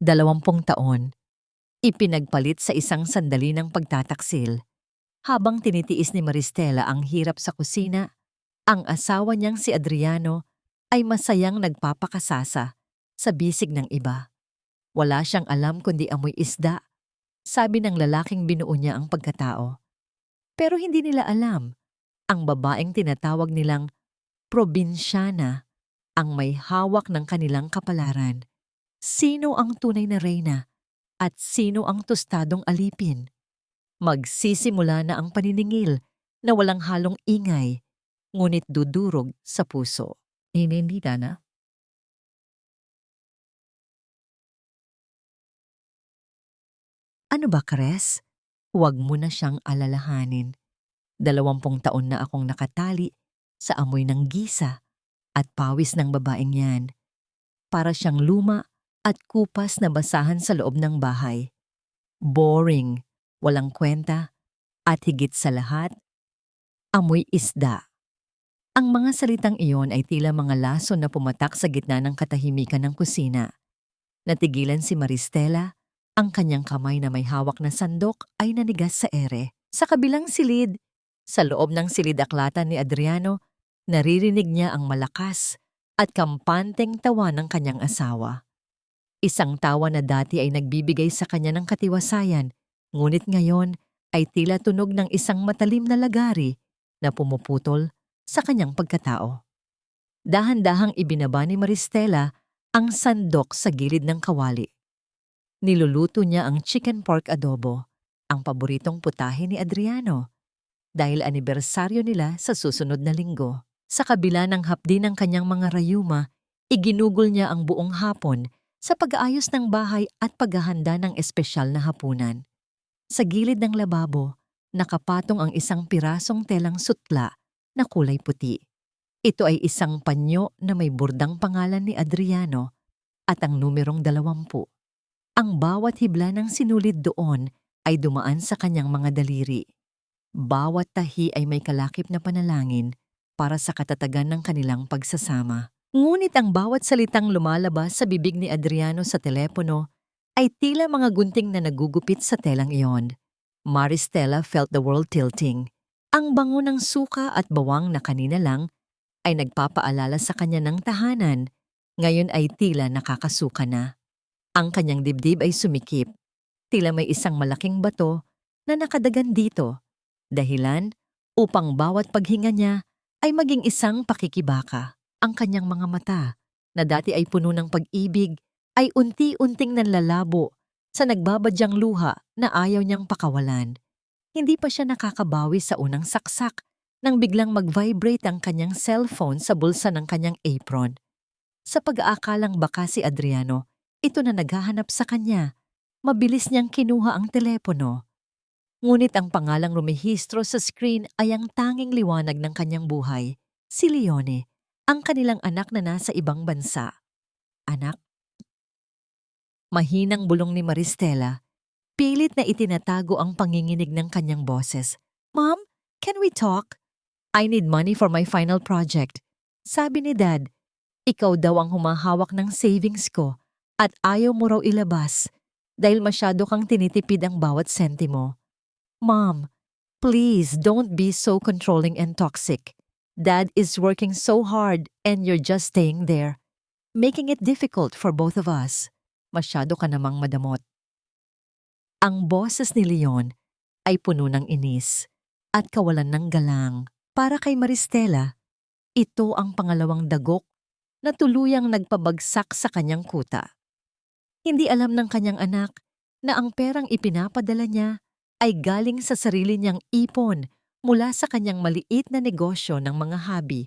20 taon, ipinagpalit sa isang sandali ng pagtataksil. Habang tinitiis ni Maristela ang hirap sa kusina, ang asawa niyang si Adriano ay masayang nagpapakasasa sa bisig ng iba. Wala siyang alam kundi amoy isda, sabi ng lalaking binuo niya ang pagkatao. Pero hindi nila alam, ang babaeng tinatawag nilang probinsyana ang may hawak ng kanilang kapalaran. Sino ang tunay na reyna at sino ang tostadong alipin? Magsisimula na ang paniningil na walang halong ingay, ngunit dudurog sa puso. Hindi na? Ano ba, Kres? Huwag mo na siyang alalahanin. 20 taon na akong nakatali sa amoy ng gisa at pawis ng babaeng yan. Para siyang luma at kupas na basahan sa loob ng bahay. Boring, walang kwenta, at higit sa lahat, amoy isda. Ang mga salitang iyon ay tila mga laso na pumatak sa gitna ng katahimikan ng kusina. Natigilan si Maristela, ang kanyang kamay na may hawak na sandok ay nanigas sa ere. Sa kabilang silid, sa loob ng silid-aklatan ni Adriano, naririnig niya ang malakas at kampanteng tawa ng kanyang asawa. Isang tawa na dati ay nagbibigay sa kanya ng katiwasayan, ngunit ngayon ay tila tunog ng isang matalim na lagari na pumuputol sa kanyang pagkatao. Dahan-dahang ibinaba ni Maristela ang sandok sa gilid ng kawali. Niluluto niya ang chicken pork adobo, ang paboritong putahe ni Adriano, dahil anibersaryo nila sa susunod na linggo. Sa kabila ng hapdi ng kanyang mga rayuma, iginugol niya ang buong hapon sa pag-aayos ng bahay at paghahanda ng espesyal na hapunan. Sa gilid ng lababo, nakapatong ang isang pirasong telang sutla na kulay puti. Ito ay isang panyo na may burdang pangalan ni Adriano at ang numerong 20. Ang bawat hibla ng sinulid doon ay dumaan sa kanyang mga daliri. Bawat tahi ay may kalakip na panalangin para sa katatagan ng kanilang pagsasama. Ngunit ang bawat salitang lumalabas sa bibig ni Adriano sa telepono ay tila mga gunting na nagugupit sa telang iyon. Maristela felt the world tilting. Ang bango ng suka at bawang na kanina lang ay nagpapaalala sa kanya ng tahanan, ngayon ay tila nakakasuka na. Ang kanyang dibdib ay sumikip, tila may isang malaking bato na nakadagan dito, dahilan upang bawat paghinga niya ay maging isang pakikibaka. Ang kanyang mga mata, na dati ay puno ng pag-ibig, ay unti-unting nanlalabo sa nagbabadyang luha na ayaw niyang pakawalan. Hindi pa siya nakakabawi sa unang saksak nang biglang mag-vibrate ang kanyang cellphone sa bulsa ng kanyang apron. Sa pag-aakalang baka si Adriano, ito na naghahanap sa kanya, mabilis niyang kinuha ang telepono. Ngunit ang pangalang rumehistro sa screen ay ang tanging liwanag ng kanyang buhay, si Leone, ang kanilang anak na nasa ibang bansa. Anak? Mahinang bulong ni Maristela, pilit na itinatago ang panginginig ng kanyang boses. Mom, can we talk? I need money for my final project. Sabi ni Dad, ikaw daw ang humahawak ng savings ko at ayaw mo raw ilabas dahil masyado kang tinitipid ang bawat sentimo. Mom, please don't be so controlling and toxic. Dad is working so hard and you're just staying there, making it difficult for both of us. Masyado ka namang madamot. Ang boses ni Leon ay puno ng inis at kawalan ng galang. Para kay Maristela, ito ang pangalawang dagok na tuluyang nagpabagsak sa kanyang kuta. Hindi alam ng kanyang anak na ang perang ipinapadala niya ay galing sa sarili niyang ipon mula sa kanyang maliit na negosyo ng mga hobby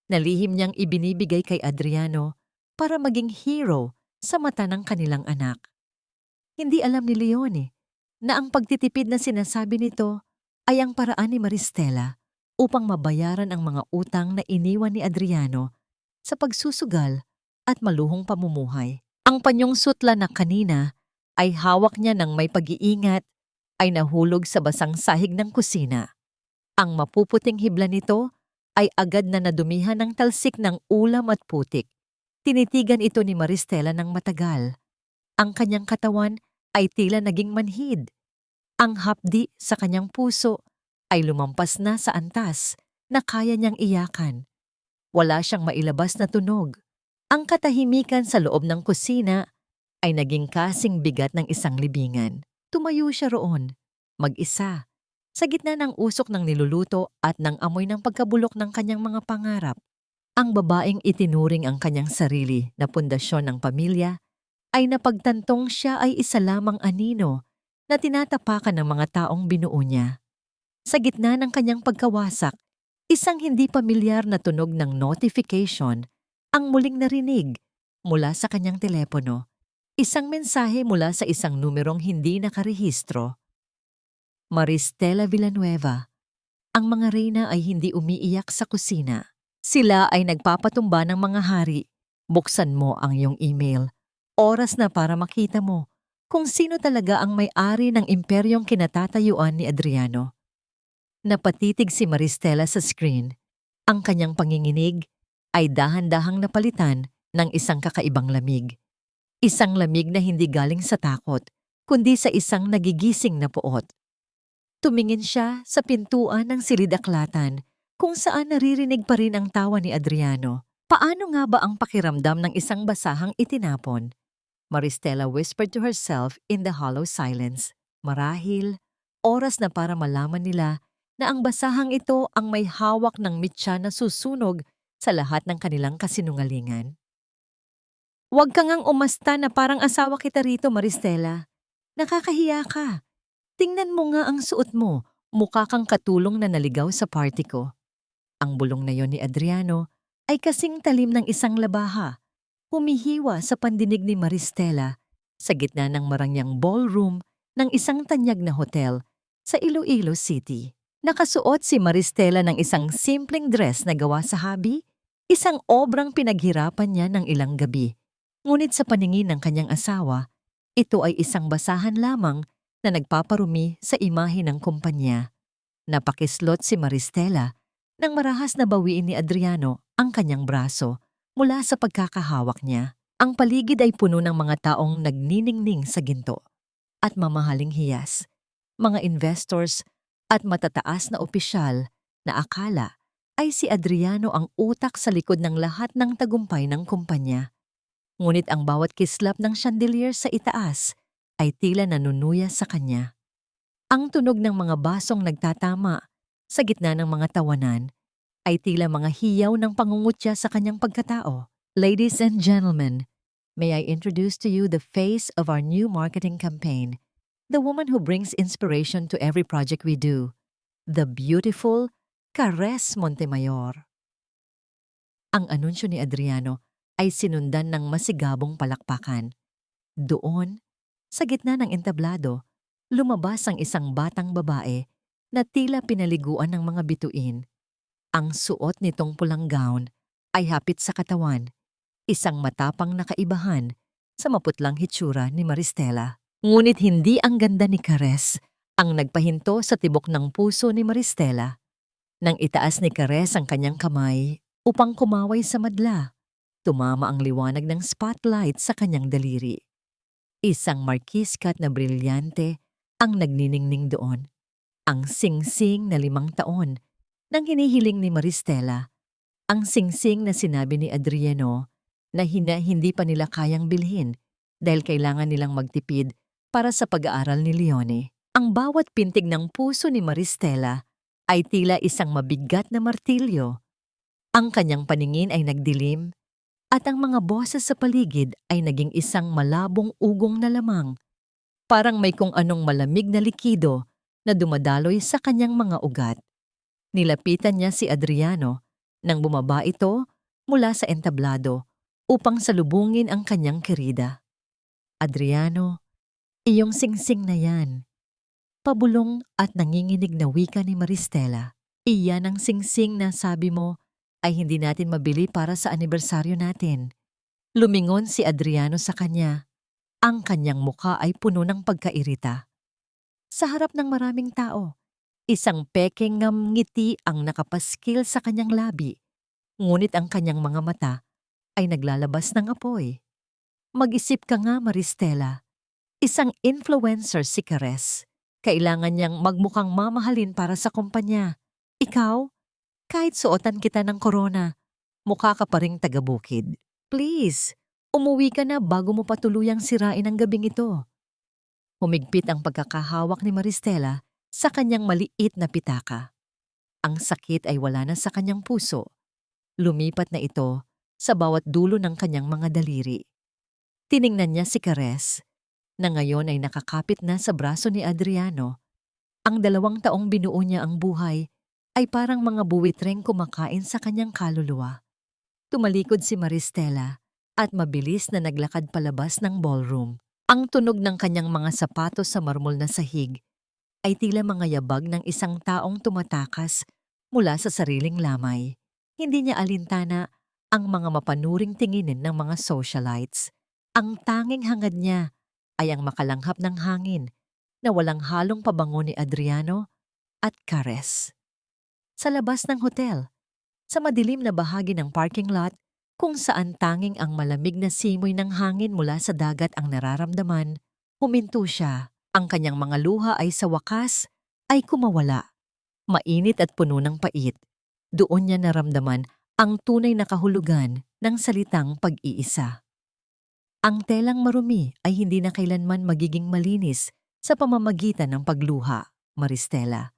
na lihim niyang ibinibigay kay Adriano para maging hero sa mata ng kanilang anak. Hindi alam ni Leone na ang pagtitipid na sinasabi nito ay ang paraan ni Maristela upang mabayaran ang mga utang na iniwan ni Adriano sa pagsusugal at maluhong pamumuhay. Ang panyong sutla na kanina ay hawak niya ng may pag-iingat ay nahulog sa basang sahig ng kusina. Ang mapuputing hibla nito ay agad na nadumihan ng talsik ng ulam at putik. Tinitigan ito ni Maristela ng matagal. Ang kanyang katawan ay tila naging manhid. Ang hapdi sa kanyang puso ay lumampas na sa antas na kaya niyang iyakan. Wala siyang mailabas na tunog. Ang katahimikan sa loob ng kusina ay naging kasing bigat ng isang libingan. Tumayo siya roon, mag-isa, sa gitna ng usok ng niluluto at ng amoy ng pagkabulok ng kanyang mga pangarap. Ang babaeng itinuring ang kanyang sarili na pundasyon ng pamilya ay napagtantong siya ay isa lamang anino na tinatapakan ng mga taong binuo niya. Sa gitna ng kanyang pagkawasak, isang hindi pamilyar na tunog ng notification ang muling narinig mula sa kanyang telepono. Isang mensahe mula sa isang numerong hindi nakarehistro. Maristela Villanueva. Ang mga reyna ay hindi umiiyak sa kusina. Sila ay nagpapatumba ng mga hari. Buksan mo ang iyong email. Oras na para makita mo kung sino talaga ang may-ari ng imperyong kinatatayuan ni Adriano. Napatitig si Maristela sa screen. Ang kanyang panginginig ay dahan-dahang napalitan ng isang kakaibang lamig. Isang lamig na hindi galing sa takot, kundi sa isang nagigising na puot. Tumingin siya sa pintuan ng silid-aklatan kung saan naririnig pa rin ang tawa ni Adriano. Paano nga ba ang pakiramdam ng isang basahang itinapon? Maristela whispered to herself in the hollow silence. Marahil, oras na para malaman nila na ang basahang ito ang may hawak ng mitya na susunog sa lahat ng kanilang kasinungalingan. Huwag ka ngang umasta na parang asawa kita rito, Maristela. Nakakahiya ka. Tingnan mo nga ang suot mo. Mukha kang katulong na naligaw sa party ko. Ang bulong na yon ni Adriano ay kasing talim ng isang labaha. Humihiwa sa pandinig ni Maristela sa gitna ng marangyang ballroom ng isang tanyag na hotel sa Iloilo City. Nakasuot si Maristela ng isang simpleng dress na gawa sa habi, isang obrang pinaghirapan niya ng ilang gabi. Ngunit sa paningin ng kanyang asawa, ito ay isang basahan lamang na nagpaparumi sa imahe ng kumpanya. Napakislot si Maristela nang marahas na bawiin ni Adriano ang kanyang braso mula sa pagkakahawak niya. Ang paligid ay puno ng mga taong nagniningning sa ginto at mamahaling hiyas, mga investors at matataas na opisyal na akala ay si Adriano ang utak sa likod ng lahat ng tagumpay ng kumpanya. Ngunit ang bawat kislap ng chandelier sa itaas ay tila nanunuya sa kanya. Ang tunog ng mga basong nagtatama sa gitna ng mga tawanan ay tila mga hiyaw ng pangungutya sa kanyang pagkatao. Ladies and gentlemen, may I introduce to you the face of our new marketing campaign, the woman who brings inspiration to every project we do, the beautiful Caress Montemayor. Ang anunsyo ni Adriano ay sinundan ng masigabong palakpakan. Doon, sa gitna ng entablado, lumabas ang isang batang babae na tila pinaliguan ng mga bituin. Ang suot nitong pulang gown ay hapit sa katawan, isang matapang na kaibahan sa maputlang hitsura ni Maristela. Ngunit hindi ang ganda ni Caress ang nagpahinto sa tibok ng puso ni Maristela. Nang itaas ni Caress ang kanyang kamay upang kumaway sa madla, tumama ang liwanag ng spotlight sa kanyang daliri. Isang marquise cut na brilyante ang nagniningning doon. Ang singsing na 5 taon nang hinihiling ni Maristela. Ang singsing na sinabi ni Adriano na hindi pa nila kayang bilhin dahil kailangan nilang magtipid para sa pag-aaral ni Leone. Ang bawat pintig ng puso ni Maristela ay tila isang mabigat na martilyo. Ang kanyang paningin ay nagdilim at ang mga boses sa paligid ay naging isang malabong ugong na lamang. Parang may kung anong malamig na likido na dumadaloy sa kanyang mga ugat. Nilapitan niya si Adriano nang bumaba ito mula sa entablado upang salubungin ang kanyang kerida. Adriano, iyong singsing na yan. Pabulong at nanginginig na wika ni Maristela. Iyan ang singsing na sabi mo ay hindi natin mabili para sa anibersaryo natin. Lumingon si Adriano sa kanya. Ang kanyang mukha ay puno ng pagkairita. Sa harap ng maraming tao, isang pekeng ngiti ang nakapaskil sa kanyang labi, ngunit ang kanyang mga mata ay naglalabas ng apoy. Mag-isip ka nga, Maristela. Isang influencer si Cares. Kailangan niyang magmukhang mamahalin para sa kumpanya. Ikaw, kahit suotan kita ng corona, mukha ka pa ring taga-bukid. Please, umuwi ka na bago mo pa tuluyang sirain ang gabing ito. Humigpit ang pagkakahawak ni Maristela sa kanyang maliit na pitaka. Ang sakit ay wala na sa kanyang puso. Lumipat na ito sa bawat dulo ng kanyang mga daliri. Tiningnan niya si Cares, na ngayon ay nakakapit na sa braso ni Adriano. Ang 2 taong binuo niya ang buhay ay parang mga buwitreng kumakain sa kanyang kaluluwa. Tumalikod si Maristela at mabilis na naglakad palabas ng ballroom. Ang tunog ng kanyang mga sapatos sa marmol na sahig ay tila mga yabag ng isang taong tumatakas mula sa sariling lamay. Hindi niya alintana ang mga mapanuring tinginin ng mga socialites. Ang tanging hangad niya ay ang makalanghap ng hangin na walang halong pabango ni Adriano at Cares. Sa labas ng hotel, sa madilim na bahagi ng parking lot, kung saan tanging ang malamig na simoy ng hangin mula sa dagat ang nararamdaman, huminto siya. Ang kanyang mga luha ay sa wakas ay kumawala. Mainit at puno ng pait. Doon niya naramdaman ang tunay na kahulugan ng salitang pag-iisa. Ang telang marumi ay hindi na kailanman magiging malinis sa pamamagitan ng pagluha, Maristela.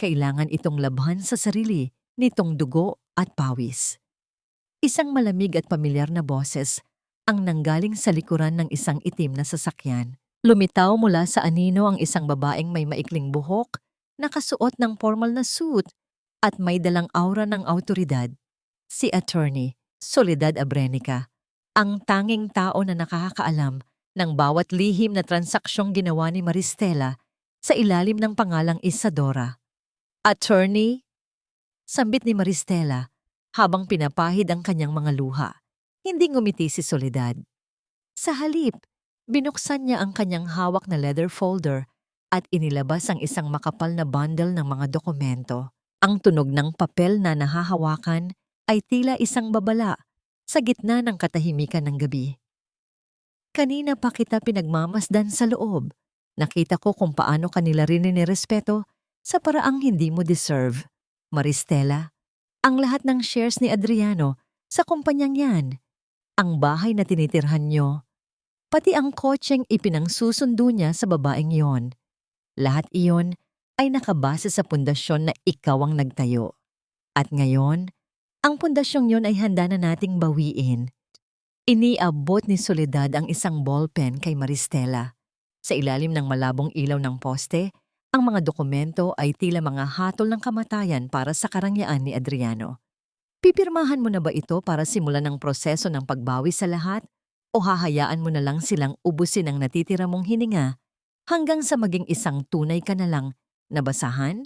Kailangan itong labhan sa sarili nitong dugo at pawis. Isang malamig at pamilyar na boses ang nanggaling sa likuran ng isang itim na sasakyan. Lumitaw mula sa anino ang isang babaeng may maikling buhok, nakasuot ng formal na suit at may dalang aura ng autoridad. Si Attorney Soledad Abrenica, ang tanging tao na nakakaalam ng bawat lihim na transaksyong ginawa ni Maristela sa ilalim ng pangalang Isadora. Attorney? Sambit ni Maristela habang pinapahid ang kanyang mga luha. Hindi ngumiti si Soledad. Sa halip, binuksan niya ang kanyang hawak na leather folder at inilabas ang isang makapal na bundle ng mga dokumento. Ang tunog ng papel na nahahawakan ay tila isang babala sa gitna ng katahimikan ng gabi. Kanina pa kita pinagmamasdan sa loob. Nakita ko kung paano kanila rin nirespeto sa paraang hindi mo deserve. Maristela, ang lahat ng shares ni Adriano sa kumpanyang yan, ang bahay na tinitirhan nyo, pati ang kotseng ipinangsusundo niya sa babaeng yon. Lahat iyon ay nakabase sa pundasyon na ikaw ang nagtayo. At ngayon, ang pundasyong yon ay handa na nating bawiin. Iniabot ni Soledad ang isang ballpen kay Maristela. Sa ilalim ng malabong ilaw ng poste, ang mga dokumento ay tila mga hatol ng kamatayan para sa karangyaan ni Adriano. Pipirmahan mo na ba ito para simulan ang proseso ng pagbawi sa lahat o hahayaan mo na lang silang ubusin ang natitira mong hininga hanggang sa maging isang tunay ka na lang na basahan?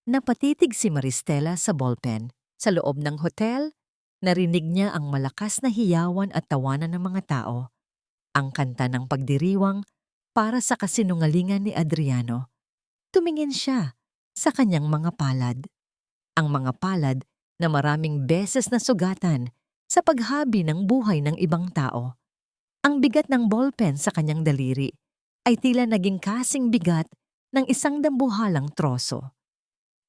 Napatitig si Maristela sa ballpen. Sa loob ng hotel, narinig niya ang malakas na hiyawan at tawanan ng mga tao. Ang kanta ng pagdiriwang para sa kasinungalingan ni Adriano. Tumingin siya sa kanyang mga palad. Ang mga palad na maraming beses na sugatan sa paghabi ng buhay ng ibang tao. Ang bigat ng ballpen sa kanyang daliri ay tila naging kasing bigat ng isang dambuhalang troso.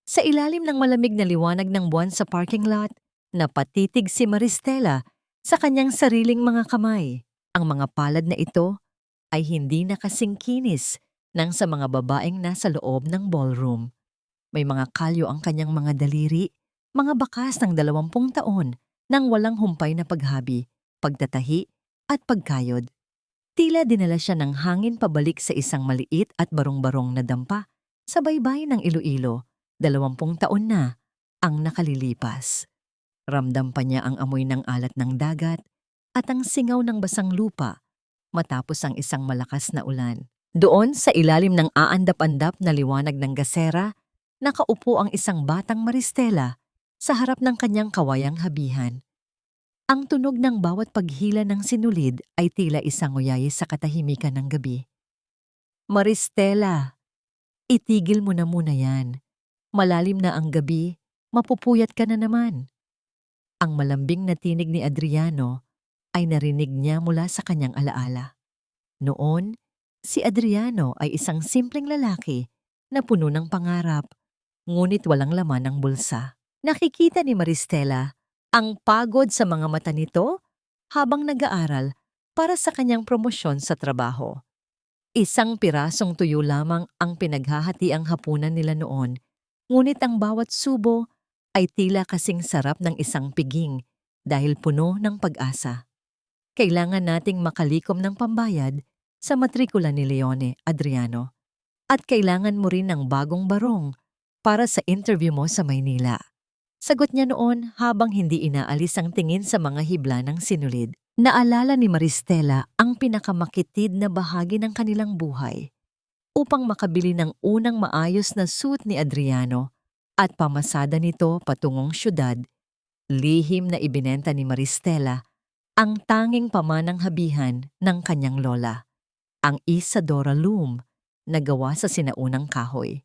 Sa ilalim ng malamig na liwanag ng buwan sa parking lot, napatitig si Maristela sa kanyang sariling mga kamay. Ang mga palad na ito ay hindi nakasingkinis ng sa mga babaeng nasa loob ng ballroom. May mga kalyo ang kanyang mga daliri, mga bakas ng 20 taon nang walang humpay na paghabi, pagtatahi at pagkayod. Tila dinala siya ng hangin pabalik sa isang maliit at barong-barong na dampa sa baybayin ng Iloilo. 20 taon na ang nakalilipas. Ramdam pa niya ang amoy ng alat ng dagat at ang singaw ng basang lupa matapos ang isang malakas na ulan. Doon sa ilalim ng aandap-andap na liwanag ng gasera, nakaupo ang isang batang Maristela sa harap ng kanyang kawayang habihan. Ang tunog ng bawat paghila ng sinulid ay tila isang uyayi sa katahimikan ng gabi. Maristela, itigil mo na muna yan. Malalim na ang gabi, mapupuyat ka na naman. Ang malambing na tinig ni Adriano ay narinig niya mula sa kanyang alaala. Noon, si Adriano ay isang simpleng lalaki na puno ng pangarap, ngunit walang laman ng bulsa. Nakikita ni Maristela ang pagod sa mga mata nito habang nag-aaral para sa kanyang promosyon sa trabaho. Isang pirasong tuyo lamang ang pinaghahatiang hapunan nila noon, ngunit ang bawat subo ay tila kasing sarap ng isang piging dahil puno ng pag-asa. Kailangan nating makalikom ng pambayad sa matrikula ni Leone, Adriano. At kailangan mo rin ng bagong barong para sa interview mo sa Maynila. Sagot niya noon habang hindi inaalis ang tingin sa mga hibla ng sinulid. Naalala ni Maristela ang pinakamakitid na bahagi ng kanilang buhay. Upang makabili ng unang maayos na suit ni Adriano at pamasada nito patungong syudad, lihim na ibinenta ni Maristela ang tanging pamanang habihan ng kanyang lola, ang Isadora loom na gawa sa sinaunang kahoy.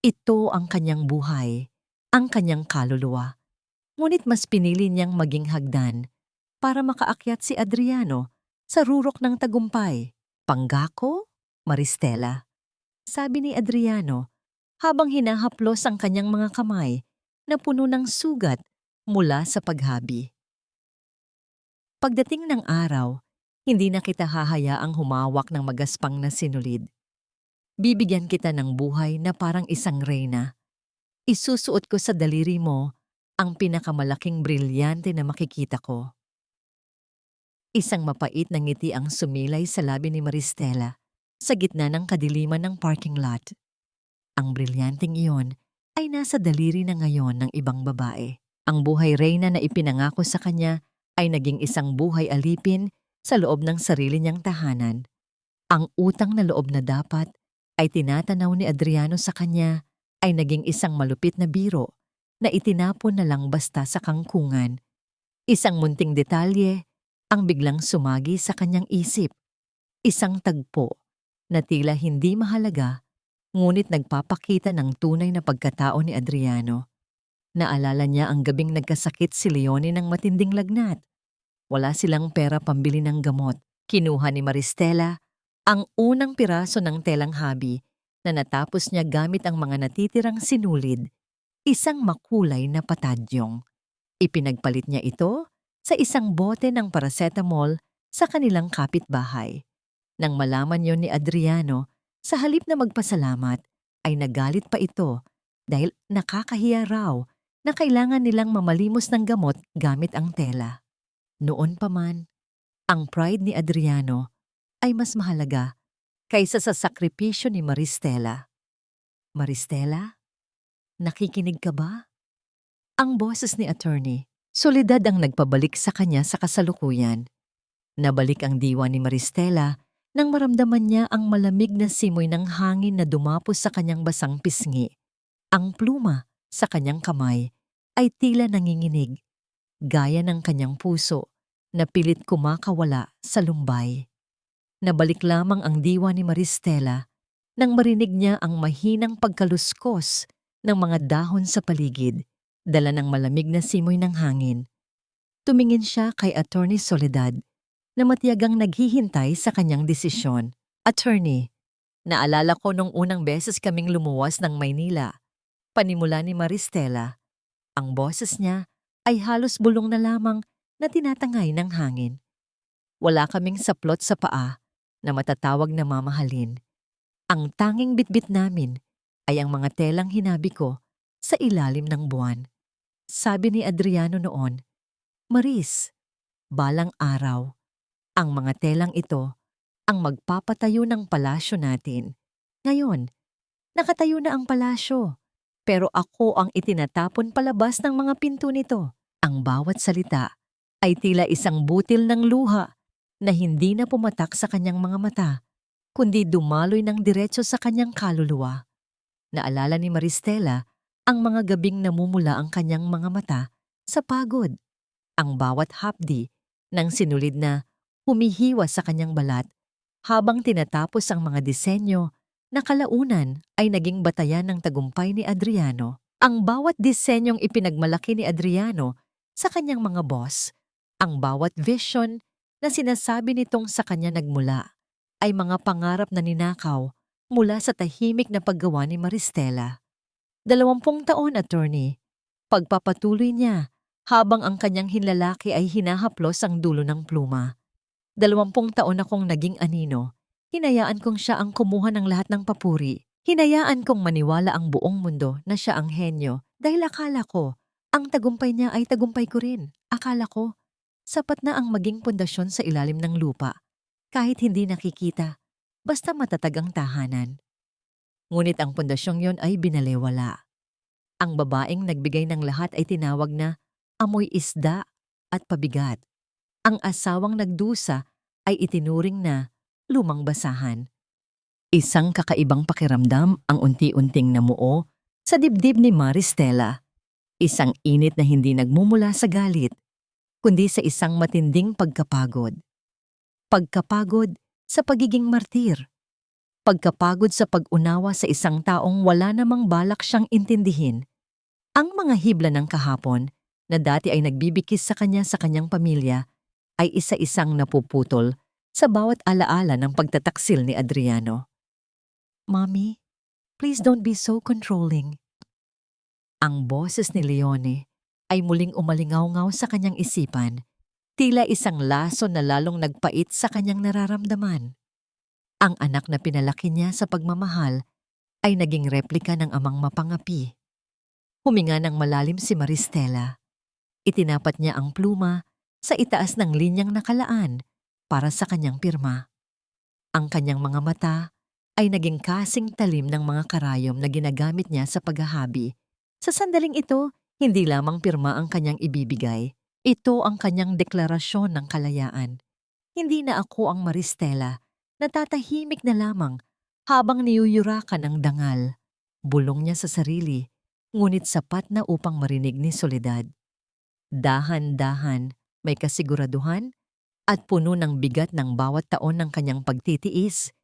Ito ang kanyang buhay, ang kanyang kaluluwa. Ngunit mas pinili niyang maging hagdan para makaakyat si Adriano sa rurok ng tagumpay. Panggako, Maristela, sabi ni Adriano habang hinahaplos ang kanyang mga kamay na puno ng sugat mula sa paghabi. Pagdating ng araw, hindi na kita hahayaang humawak ng magaspang na sinulid. Bibigyan kita ng buhay na parang isang reyna. Isusuot ko sa daliri mo ang pinakamalaking brilyante na makikita ko. Isang mapait na ngiti ang sumilay sa labi ni Maristela sa gitna ng kadiliman ng parking lot. Ang brilyanteng iyon ay nasa daliri na ngayon ng ibang babae. Ang buhay reyna na ipinangako sa kanya ay naging isang buhay alipin sa loob ng sarili niyang tahanan. Ang utang na loob na dapat ay tinatanaw ni Adriano sa kanya ay naging isang malupit na biro na itinapon na lang basta sa kangkungan. Isang munting detalye ang biglang sumagi sa kanyang isip. Isang tagpo na tila hindi mahalaga ngunit nagpapakita ng tunay na pagkatao ni Adriano. Naalala niya ang gabing nagkasakit si Leone ng matinding lagnat. Wala silang pera pambili ng gamot. Kinuha ni Maristela ang unang piraso ng telang habi na natapos niya gamit ang mga natitirang sinulid, isang makulay na patadyong. Ipinagpalit niya ito sa isang bote ng paracetamol sa kanilang kapitbahay. Nang malaman yon ni Adriano, sa halip na magpasalamat, ay nagalit pa ito dahil nakakahiya raw na kailangan nilang mamalimos ng gamot gamit ang tela. Noon pa man, ang pride ni Adriano ay mas mahalaga kaysa sa sakripisyo ni Maristela. Maristela, nakikinig ka ba? Ang boses ni attorney, solidad ang nagpabalik sa kanya sa kasalukuyan. Nabalik ang diwa ni Maristela nang maramdaman niya ang malamig na simoy ng hangin na dumapos sa kanyang basang pisngi. Ang pluma sa kanyang kamay ay tila nanginginig, gaya ng kanyang puso na pilit kumakawala sa lumbay. Nabalik lamang ang diwa ni Maristela nang marinig niya ang mahinang pagkaluskos ng mga dahon sa paligid, dala ng malamig na simoy ng hangin. Tumingin siya kay Attorney Soledad na matiyagang naghihintay sa kanyang desisyon. Attorney, naalala ko nung unang beses kaming lumuwas ng Maynila. Panimula ni Maristela. Ang boses niya ay halos bulong na lamang na tinatangay ng hangin. Wala kaming saplot sa paa na matatawag na mamahalin. Ang tanging bitbit namin ay ang mga telang hinabi ko sa ilalim ng buwan. Sabi ni Adriano noon, Maris, balang araw, ang mga telang ito ang magpapatayo ng palasyo natin. Ngayon, nakatayo na ang palasyo, pero ako ang itinatapon palabas ng mga pinto nito. Ang bawat salita ay tila isang butil ng luha na hindi na pumatak sa kanyang mga mata, kundi dumaloy ng diretso sa kanyang kaluluwa. Naalala ni Maristela ang mga gabing namumula ang kanyang mga mata sa pagod. Ang bawat hapdi ng sinulid na humihiwa sa kanyang balat habang tinatapos ang mga disenyo na kalaunan ay naging batayan ng tagumpay ni Adriano. Ang bawat disenyong ipinagmalaki ni Adriano sa kanyang mga boss, ang bawat vision na sinasabi nitong sa kanya nagmula ay mga pangarap na ninakaw mula sa tahimik na paggawa ni Maristela. 20 taon, attorney. Pagpapatuloy niya habang ang kanyang hinlalaki ay hinahaplos ang dulo ng pluma. 20 taon akong naging anino. Hinayaan kong siya ang kumuha ng lahat ng papuri. Hinayaan kong maniwala ang buong mundo na siya ang henyo dahil akala ko ang tagumpay niya ay tagumpay ko rin. Akala ko sapat na ang maging pundasyon sa ilalim ng lupa kahit hindi nakikita, basta matatag ang tahanan. Ngunit ang pundasyong yon ay binalewala. Ang babaeng nagbigay ng lahat ay tinawag na amoy isda at pabigat. Ang asawang nagdusa ay itinuring na lumang basahan. Isang kakaibang pakiramdam ang unti-unting namuo sa dibdib ni Maristela. Isang init na hindi nagmumula sa galit, kundi sa isang matinding pagkapagod. Pagkapagod sa pagiging martir. Pagkapagod sa pag-unawa sa isang taong wala namang balak siyang intindihin. Ang mga hibla ng kahapon na dati ay nagbibikis sa kanyang pamilya ay isa-isang napuputol sa bawat alaala ng pagtataksil ni Adriano. "Mommy, please don't be so controlling." Ang boses ni Leone ay muling umalingaw-ngaw sa kanyang isipan, tila isang laso na lalong nagpait sa kanyang nararamdaman. Ang anak na pinalaki niya sa pagmamahal ay naging replika ng amang mapangapi. Huminga ng malalim si Maristela. Itinapat niya ang pluma sa itaas ng linyang nakalaan para sa kanyang pirma. Ang kanyang mga mata ay naging kasing talim ng mga karayom na ginagamit niya sa paghahabi. Sa sandaling ito, hindi lamang pirma ang kanyang ibibigay. Ito ang kanyang deklarasyon ng kalayaan. Hindi na ako ang Maristela, natatahimik na lamang habang niyuyurakan ang dangal. Bulong niya sa sarili, ngunit sapat na upang marinig ni Soledad. Dahan-dahan, may kasiguraduhan at puno ng bigat ng bawat taon ng kanyang pagtitiis,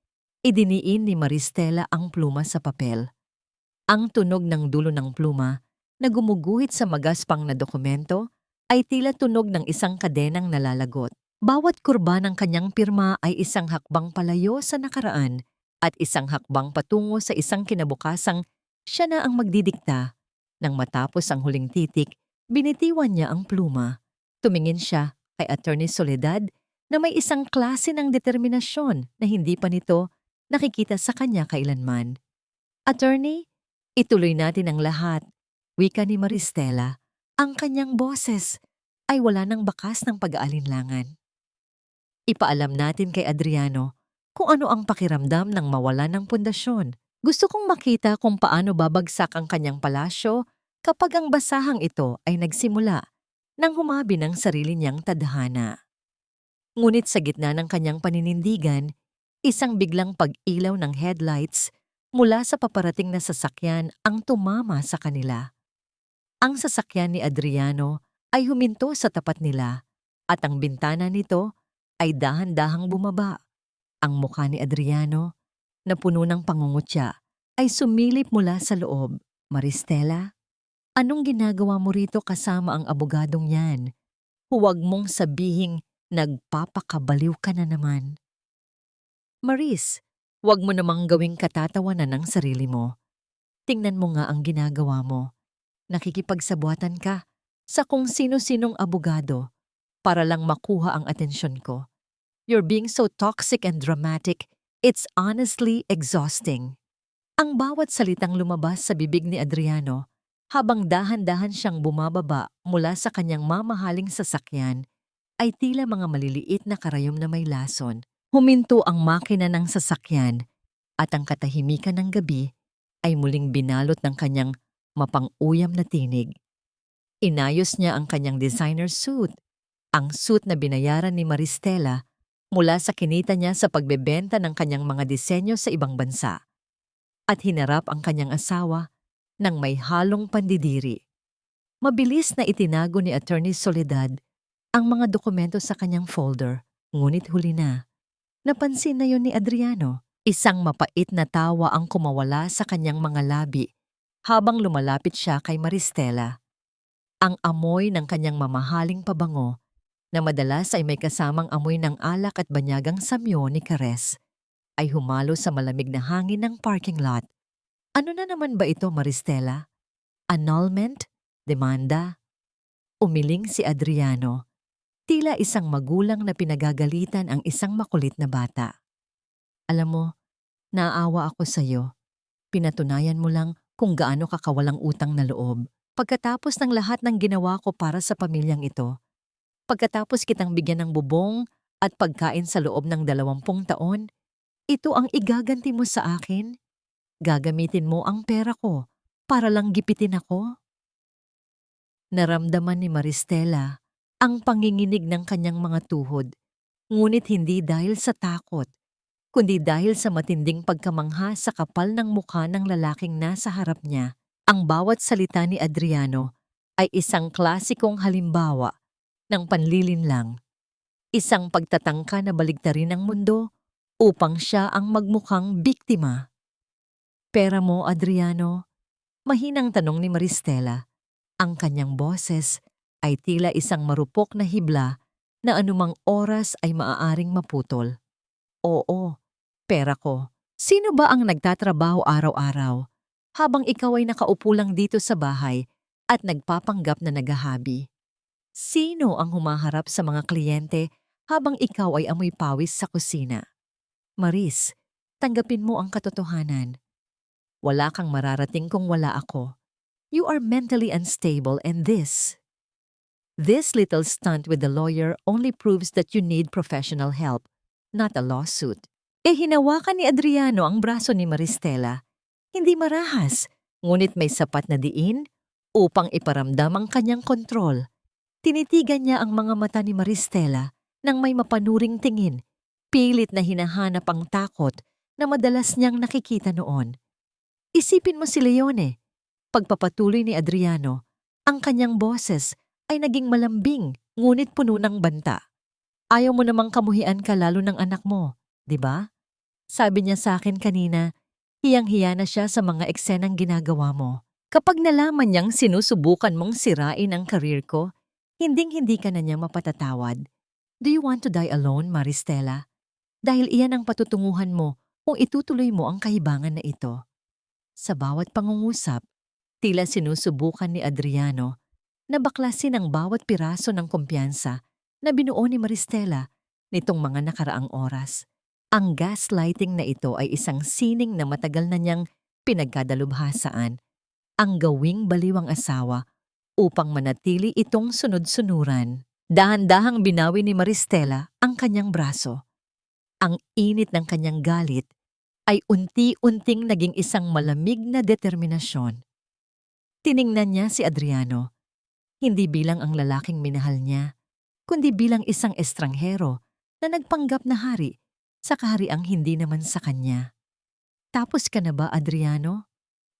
idiniin ni Maristela ang pluma sa papel. Ang tunog ng dulo ng pluma na gumuguhit sa magaspang na dokumento ay tila tunog ng isang kadenang nalalagot. Bawat kurba ng kanyang pirma ay isang hakbang palayo sa nakaraan at isang hakbang patungo sa isang kinabukasang siya na ang magdidikta. Nang matapos ang huling titik, binitiwan niya ang pluma. Tumingin siya kay Attorney Soledad na may isang klase ng determinasyon na hindi pa nito nakikita sa kanya kailanman. "Attorney, ituloy natin ang lahat," wika ni Maristela. Ang kanyang boses ay wala ng bakas ng pag-aalinlangan. "Ipaalam natin kay Adriano kung ano ang pakiramdam ng mawala ng pundasyon. Gusto kong makita kung paano babagsak ang kanyang palasyo kapag ang basahang ito ay nagsimula nang humabi ng sarili niyang tadhana." Ngunit sa gitna ng kanyang paninindigan, isang biglang pag-ilaw ng headlights mula sa paparating na sasakyan ang tumama sa kanila. Ang sasakyan ni Adriano ay huminto sa tapat nila at ang bintana nito ay dahan-dahang bumaba. Ang mukha ni Adriano, na puno ng pangungutya, ay sumilip mula sa loob. "Maristela, anong ginagawa mo rito kasama ang abogadong yan? Huwag mong sabihing nagpapakabaliw ka na naman." "Maris, huwag mo namang gawing katatawanan ng sarili mo. Tingnan mo nga ang ginagawa mo. Nakikipagsabuatan ka sa kung sino-sinong abogado para lang makuha ang atensyon ko. You're being so toxic and dramatic, it's honestly exhausting." Ang bawat salitang lumabas sa bibig ni Adriano habang dahan-dahan siyang bumababa mula sa kanyang mamahaling sasakyan ay tila mga maliliit na karayom na may lason. Huminto ang makina ng sasakyan at ang katahimikan ng gabi ay muling binalot ng kanyang mapang-uyam na tinig. Inayos niya ang kanyang designer suit, ang suit na binayaran ni Maristela mula sa kinita niya sa pagbebenta ng kanyang mga disenyo sa ibang bansa, at hinarap ang kanyang asawa ng may halong pandidiri. Mabilis na itinago ni Attorney Soledad ang mga dokumento sa kanyang folder, ngunit huli na. Napansin na yon ni Adriano. Isang mapait na tawa ang kumawala sa kanyang mga labi habang lumalapit siya kay Maristela. Ang amoy ng kanyang mamahaling pabango na madalas ay may kasamang amoy ng alak at banyagang samyo ni Kares, ay humalo sa malamig na hangin ng parking lot. Ano na naman ba ito, Maristela? Annulment? Demanda? Umiling si Adriano. Tila isang magulang na pinagagalitan ang isang makulit na bata. Alam mo, naaawa ako sa'yo. Pinatunayan mo lang kung gaano ka kawalang utang na loob. Pagkatapos ng lahat ng ginawa ko para sa pamilyang ito, pagkatapos kitang bigyan ng bubong at pagkain sa loob ng 20 taon, ito ang igaganti mo sa akin? Gagamitin mo ang pera ko para lang gipitin ako? Naramdaman ni Maristela ang panginginig ng kanyang mga tuhod, ngunit hindi dahil sa takot, kundi dahil sa matinding pagkamangha sa kapal ng mukha ng lalaking nasa harap niya. Ang bawat salita ni Adriano ay isang klasikong halimbawa ng panlilinlang, isang pagtatangka na baligtarin ang mundo upang siya ang magmukhang biktima. Pera mo, Adriano? Mahinang tanong ni Maristela. Ang kanyang boses ay tila isang marupok na hibla na anumang oras ay maaaring maputol. Oo, pera ko. Sino ba ang nagtatrabaho araw-araw habang ikaw ay nakaupo lang dito sa bahay at nagpapanggap na naghahabi? Sino ang humaharap sa mga kliyente habang ikaw ay amoy pawis sa kusina? Maris, tanggapin mo ang katotohanan. Wala kang mararating kung wala ako. You are mentally unstable and this little stunt with the lawyer only proves that you need professional help, not a lawsuit. Hinawakan ni Adriano ang braso ni Maristela. Hindi marahas, ngunit may sapat na diin upang iparamdam ang kanyang kontrol. Tinitigan niya ang mga mata ni Maristela nang may mapanuring tingin, pilit na hinahanap ang takot na madalas niyang nakikita noon. Isipin mo si Leone. Pagpapatuloy ni Adriano, ang kanyang boses ay naging malambing ngunit puno ng banta. Ayaw mo namang kamuhian ka lalo ng anak mo, di ba? Sabi niya sa akin kanina, hiyang-hiya na siya sa mga eksenang ginagawa mo. Kapag nalaman niyang sinusubukan mong sirain ang karir ko, hinding-hindi ka na niya mapatatawad. Do you want to die alone, Maristela? Dahil iyan ang patutunguhan mo kung itutuloy mo ang kahibangan na ito. Sa bawat pangungusap, tila sinusubukan ni Adriano na baklasin ang bawat piraso ng kumpiyansa na binuo ni Maristela nitong mga nakaraang oras. Ang gaslighting na ito ay isang sining na matagal na niyang pinagkadalubhasaan, ang gawing baliwang asawa upang manatili itong sunod-sunuran. Dahan-dahang binawi ni Maristela ang kanyang braso. Ang init ng kanyang galit ay unti-unting naging isang malamig na determinasyon. Tiningnan niya si Adriano, hindi bilang ang lalaking minahal niya, kundi bilang isang estranghero na nagpanggap na hari sa kahariang hindi naman sa kanya. Tapos ka na ba, Adriano?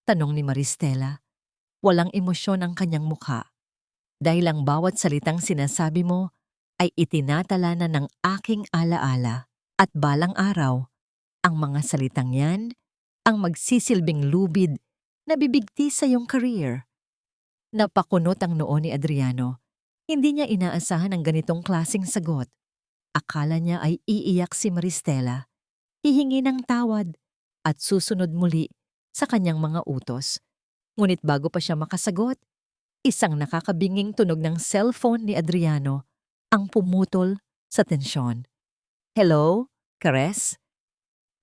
Tanong ni Maristela. Walang emosyon ang kanyang mukha, dahil ang bawat salitang sinasabi mo ay itinatala na ng aking alaala at balang araw. Ang mga salitang yan ang magsisilbing lubid na bibigti sa iyong career. Napakunot ang noo ni Adriano. Hindi niya inaasahan ang ganitong klaseng sagot. Akala niya ay iiyak si Maristela, hihingi ng tawad at susunod muli sa kanyang mga utos. Ngunit bago pa siya makasagot, isang nakakabinging tunog ng cellphone ni Adriano ang pumutol sa tensyon. Hello, Kares?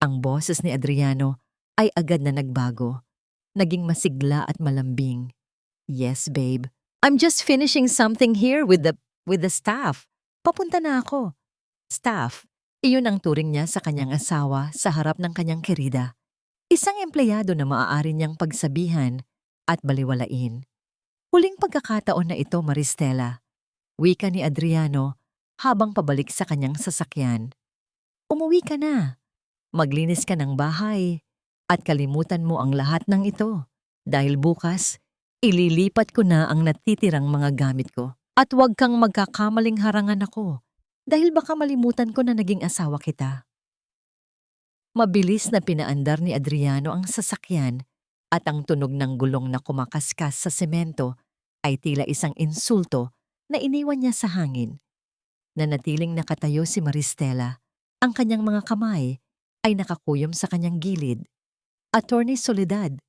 Ang boses ni Adriano ay agad na nagbago. Naging masigla at malambing. Yes, babe. I'm just finishing something here with the staff. Papunta na ako. Staff, iyon ang turing niya sa kanyang asawa sa harap ng kanyang kerida. Isang empleyado na maaari niyang pagsabihan at baliwalain. Huling pagkakataon na ito, Maristela. Wika ni Adriano habang pabalik sa kanyang sasakyan. Umuwi ka na. Maglinis ka ng bahay at kalimutan mo ang lahat ng ito. Dahil bukas, ililipat ko na ang natitirang mga gamit ko. At huwag kang magkakamaling harangan ako dahil baka malimutan ko na naging asawa kita. Mabilis na pinaandar ni Adriano ang sasakyan at ang tunog ng gulong na kumakaskas sa semento ay tila isang insulto na iniwan niya sa hangin. Nanatiling nakatayo si Maristela. Ang kanyang mga kamay ay nakakuyom sa kanyang gilid. Attorney Soledad,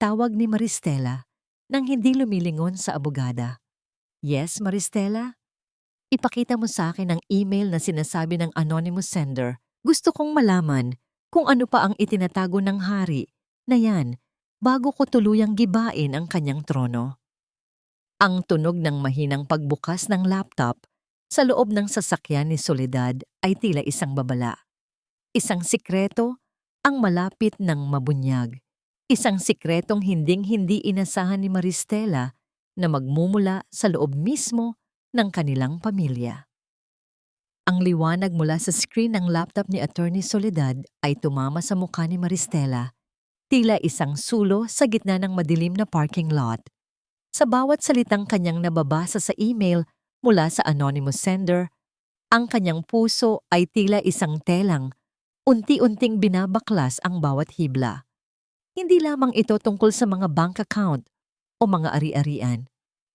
tawag ni Maristela nang hindi lumilingon sa abogada. Yes, Maristela? Ipakita mo sa akin ang email na sinasabi ng anonymous sender. Gusto kong malaman kung ano pa ang itinatago ng hari na yan bago ko tuluyang gibain ang kanyang trono. Ang tunog ng mahinang pagbukas ng laptop sa loob ng sasakyan ni Soledad ay tila isang babala. Isang sikreto ang malapit ng mabunyag. Isang sikretong hinding-hindi inasahan ni Maristela na magmumula sa loob mismo ng kanilang pamilya. Ang liwanag mula sa screen ng laptop ni Attorney Soledad ay tumama sa mukha ni Maristela, tila isang sulo sa gitna ng madilim na parking lot. Sa bawat salitang kanyang nababasa sa email mula sa anonymous sender, ang kanyang puso ay tila isang telang, unti-unting binabaklas ang bawat hibla. Hindi lamang ito tungkol sa mga bank account o mga ari-arian.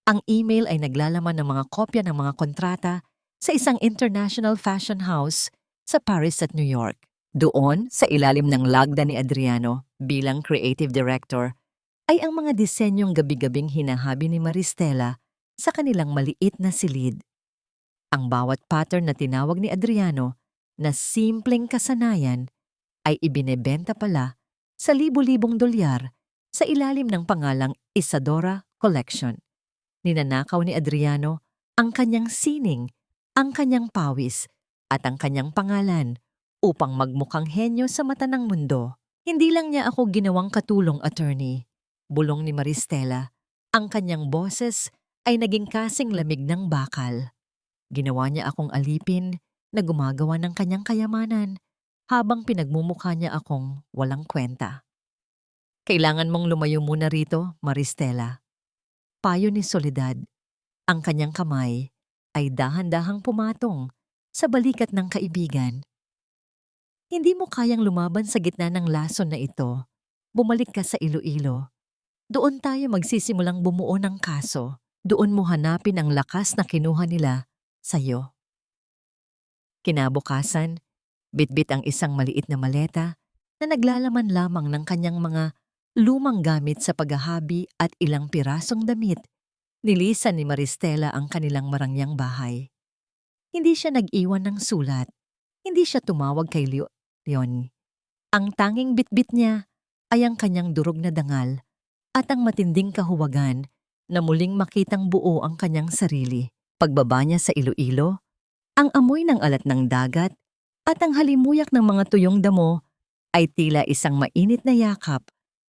Ang email ay naglalaman ng mga kopya ng mga kontrata sa isang international fashion house sa Paris at New York. Doon, sa ilalim ng lagda ni Adriano bilang creative director, ay ang mga disenyong gabi-gabing hinahabi ni Maristela sa kanilang maliit na silid. Ang bawat pattern na tinawag ni Adriano na simpleng kasanayan ay ibinebenta pala sa libu-libong dolyar sa ilalim ng pangalang Isadora Collection. Ninanakaw ni Adriano ang kanyang sining, ang kanyang pawis at ang kanyang pangalan upang magmukhang henyo sa mata ng mundo. Hindi lang niya ako ginawang katulong, attorney. Bulong ni Maristela. Ang kanyang boses ay naging kasing lamig ng bakal. Ginawa niya akong alipin na gumagawa ng kanyang kayamanan habang pinagmumukha niya akong walang kwenta. Kailangan mong lumayo muna rito, Maristela. Payo ni Soledad. Ang kanyang kamay ay dahan-dahang pumatong sa balikat ng kaibigan. Hindi mo kayang lumaban sa gitna ng lason na ito. Bumalik ka sa Iloilo. Doon tayo magsisimulang bumuo ng kaso. Doon mo hanapin ang lakas na kinuha nila sa'yo. Kinabukasan, bitbit ang isang maliit na maleta na naglalaman lamang ng kanyang mga lumang gamit sa paghahabi at ilang pirasong damit. Nilisan ni Maristela ang kanilang marangyang bahay. Hindi siya nag-iwan ng sulat. Hindi siya tumawag kay Leon. Ang tanging bitbit niya ay ang kanyang durog na dangal at ang matinding kahuwagan na muling makitang buo ang kanyang sarili. Pagbaba niya sa Iloilo, ang amoy ng alat ng dagat at ang halimuyak ng mga tuyong damo ay tila isang mainit na yakap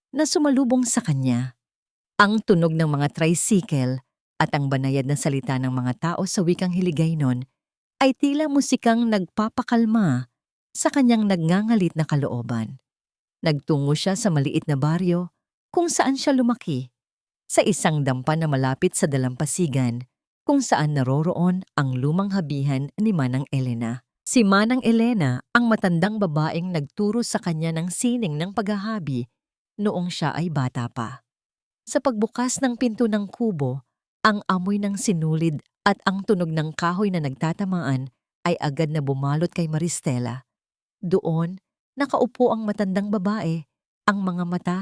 na sumalubong sa kanya. Ang tunog ng mga tricycle at ang banayad na salita ng mga tao sa wikang Hiligaynon ay tila musikang nagpapakalma sa kanyang nagngangalit na kalooban. Nagtungo siya sa maliit na baryo kung saan siya lumaki, sa isang dampa na malapit sa dalampasigan kung saan naroroon ang lumang habihan ni Manang Elena. Si Manang Elena ang matandang babaeng nagturo sa kanya ng sining ng paghahabi noong siya ay bata pa. Sa pagbukas ng pinto ng kubo, ang amoy ng sinulid at ang tunog ng kahoy na nagtatamaan ay agad na bumalot kay Maristela. Doon, nakaupo ang matandang babae. Ang mga mata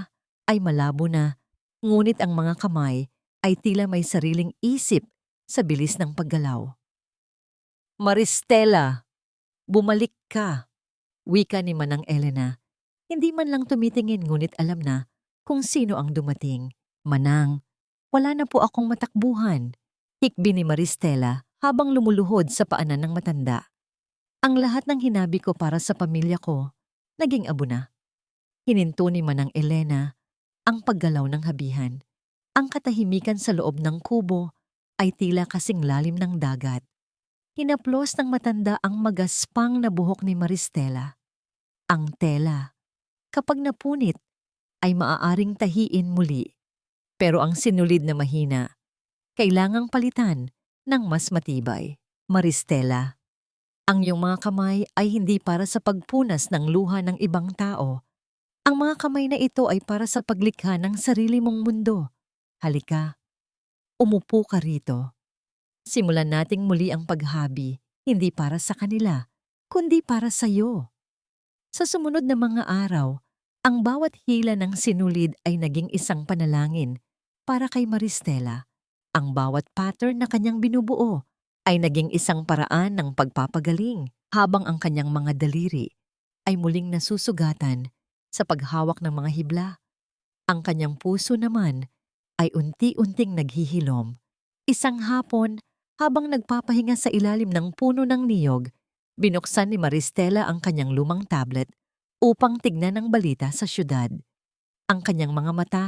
ay malabo na, ngunit ang mga kamay ay tila may sariling isip sa bilis ng paggalaw. Maristela, bumalik ka, wika ni Manang Elena. Hindi man lang tumitingin ngunit alam na kung sino ang dumating. Manang, wala na po akong matakbuhan, hikbi ni Maristela habang lumuluhod sa paanan ng matanda. Ang lahat ng hinabi ko para sa pamilya ko, naging abo na. Hininto ni Manang Elena ang paggalaw ng habihan. Ang katahimikan sa loob ng kubo ay tila kasing lalim ng dagat. Hinaplos ng matanda ang magaspang na buhok ni Maristela. Ang tela, kapag napunit, ay maaaring tahiin muli. Pero ang sinulid na mahina, kailangang palitan ng mas matibay. Maristela, ang iyong mga kamay ay hindi para sa pagpunas ng luha ng ibang tao. Ang mga kamay na ito ay para sa paglikha ng sarili mong mundo. Halika, umupo ka rito. Simulan nating muli ang paghabi, hindi para sa kanila, kundi para sa iyo. Sa sumunod na mga araw, ang bawat hila ng sinulid ay naging isang panalangin para kay Maristela. Ang bawat pattern na kanyang binubuo ay naging isang paraan ng pagpapagaling habang ang kanyang mga daliri ay muling nasusugatan sa paghawak ng mga hibla. Ang kanyang puso naman ay unti-unting naghihilom. Isang hapon, habang nagpapahinga sa ilalim ng puno ng niyog, binuksan ni Maristela ang kanyang lumang tablet upang tignan ang balita sa syudad. Ang kanyang mga mata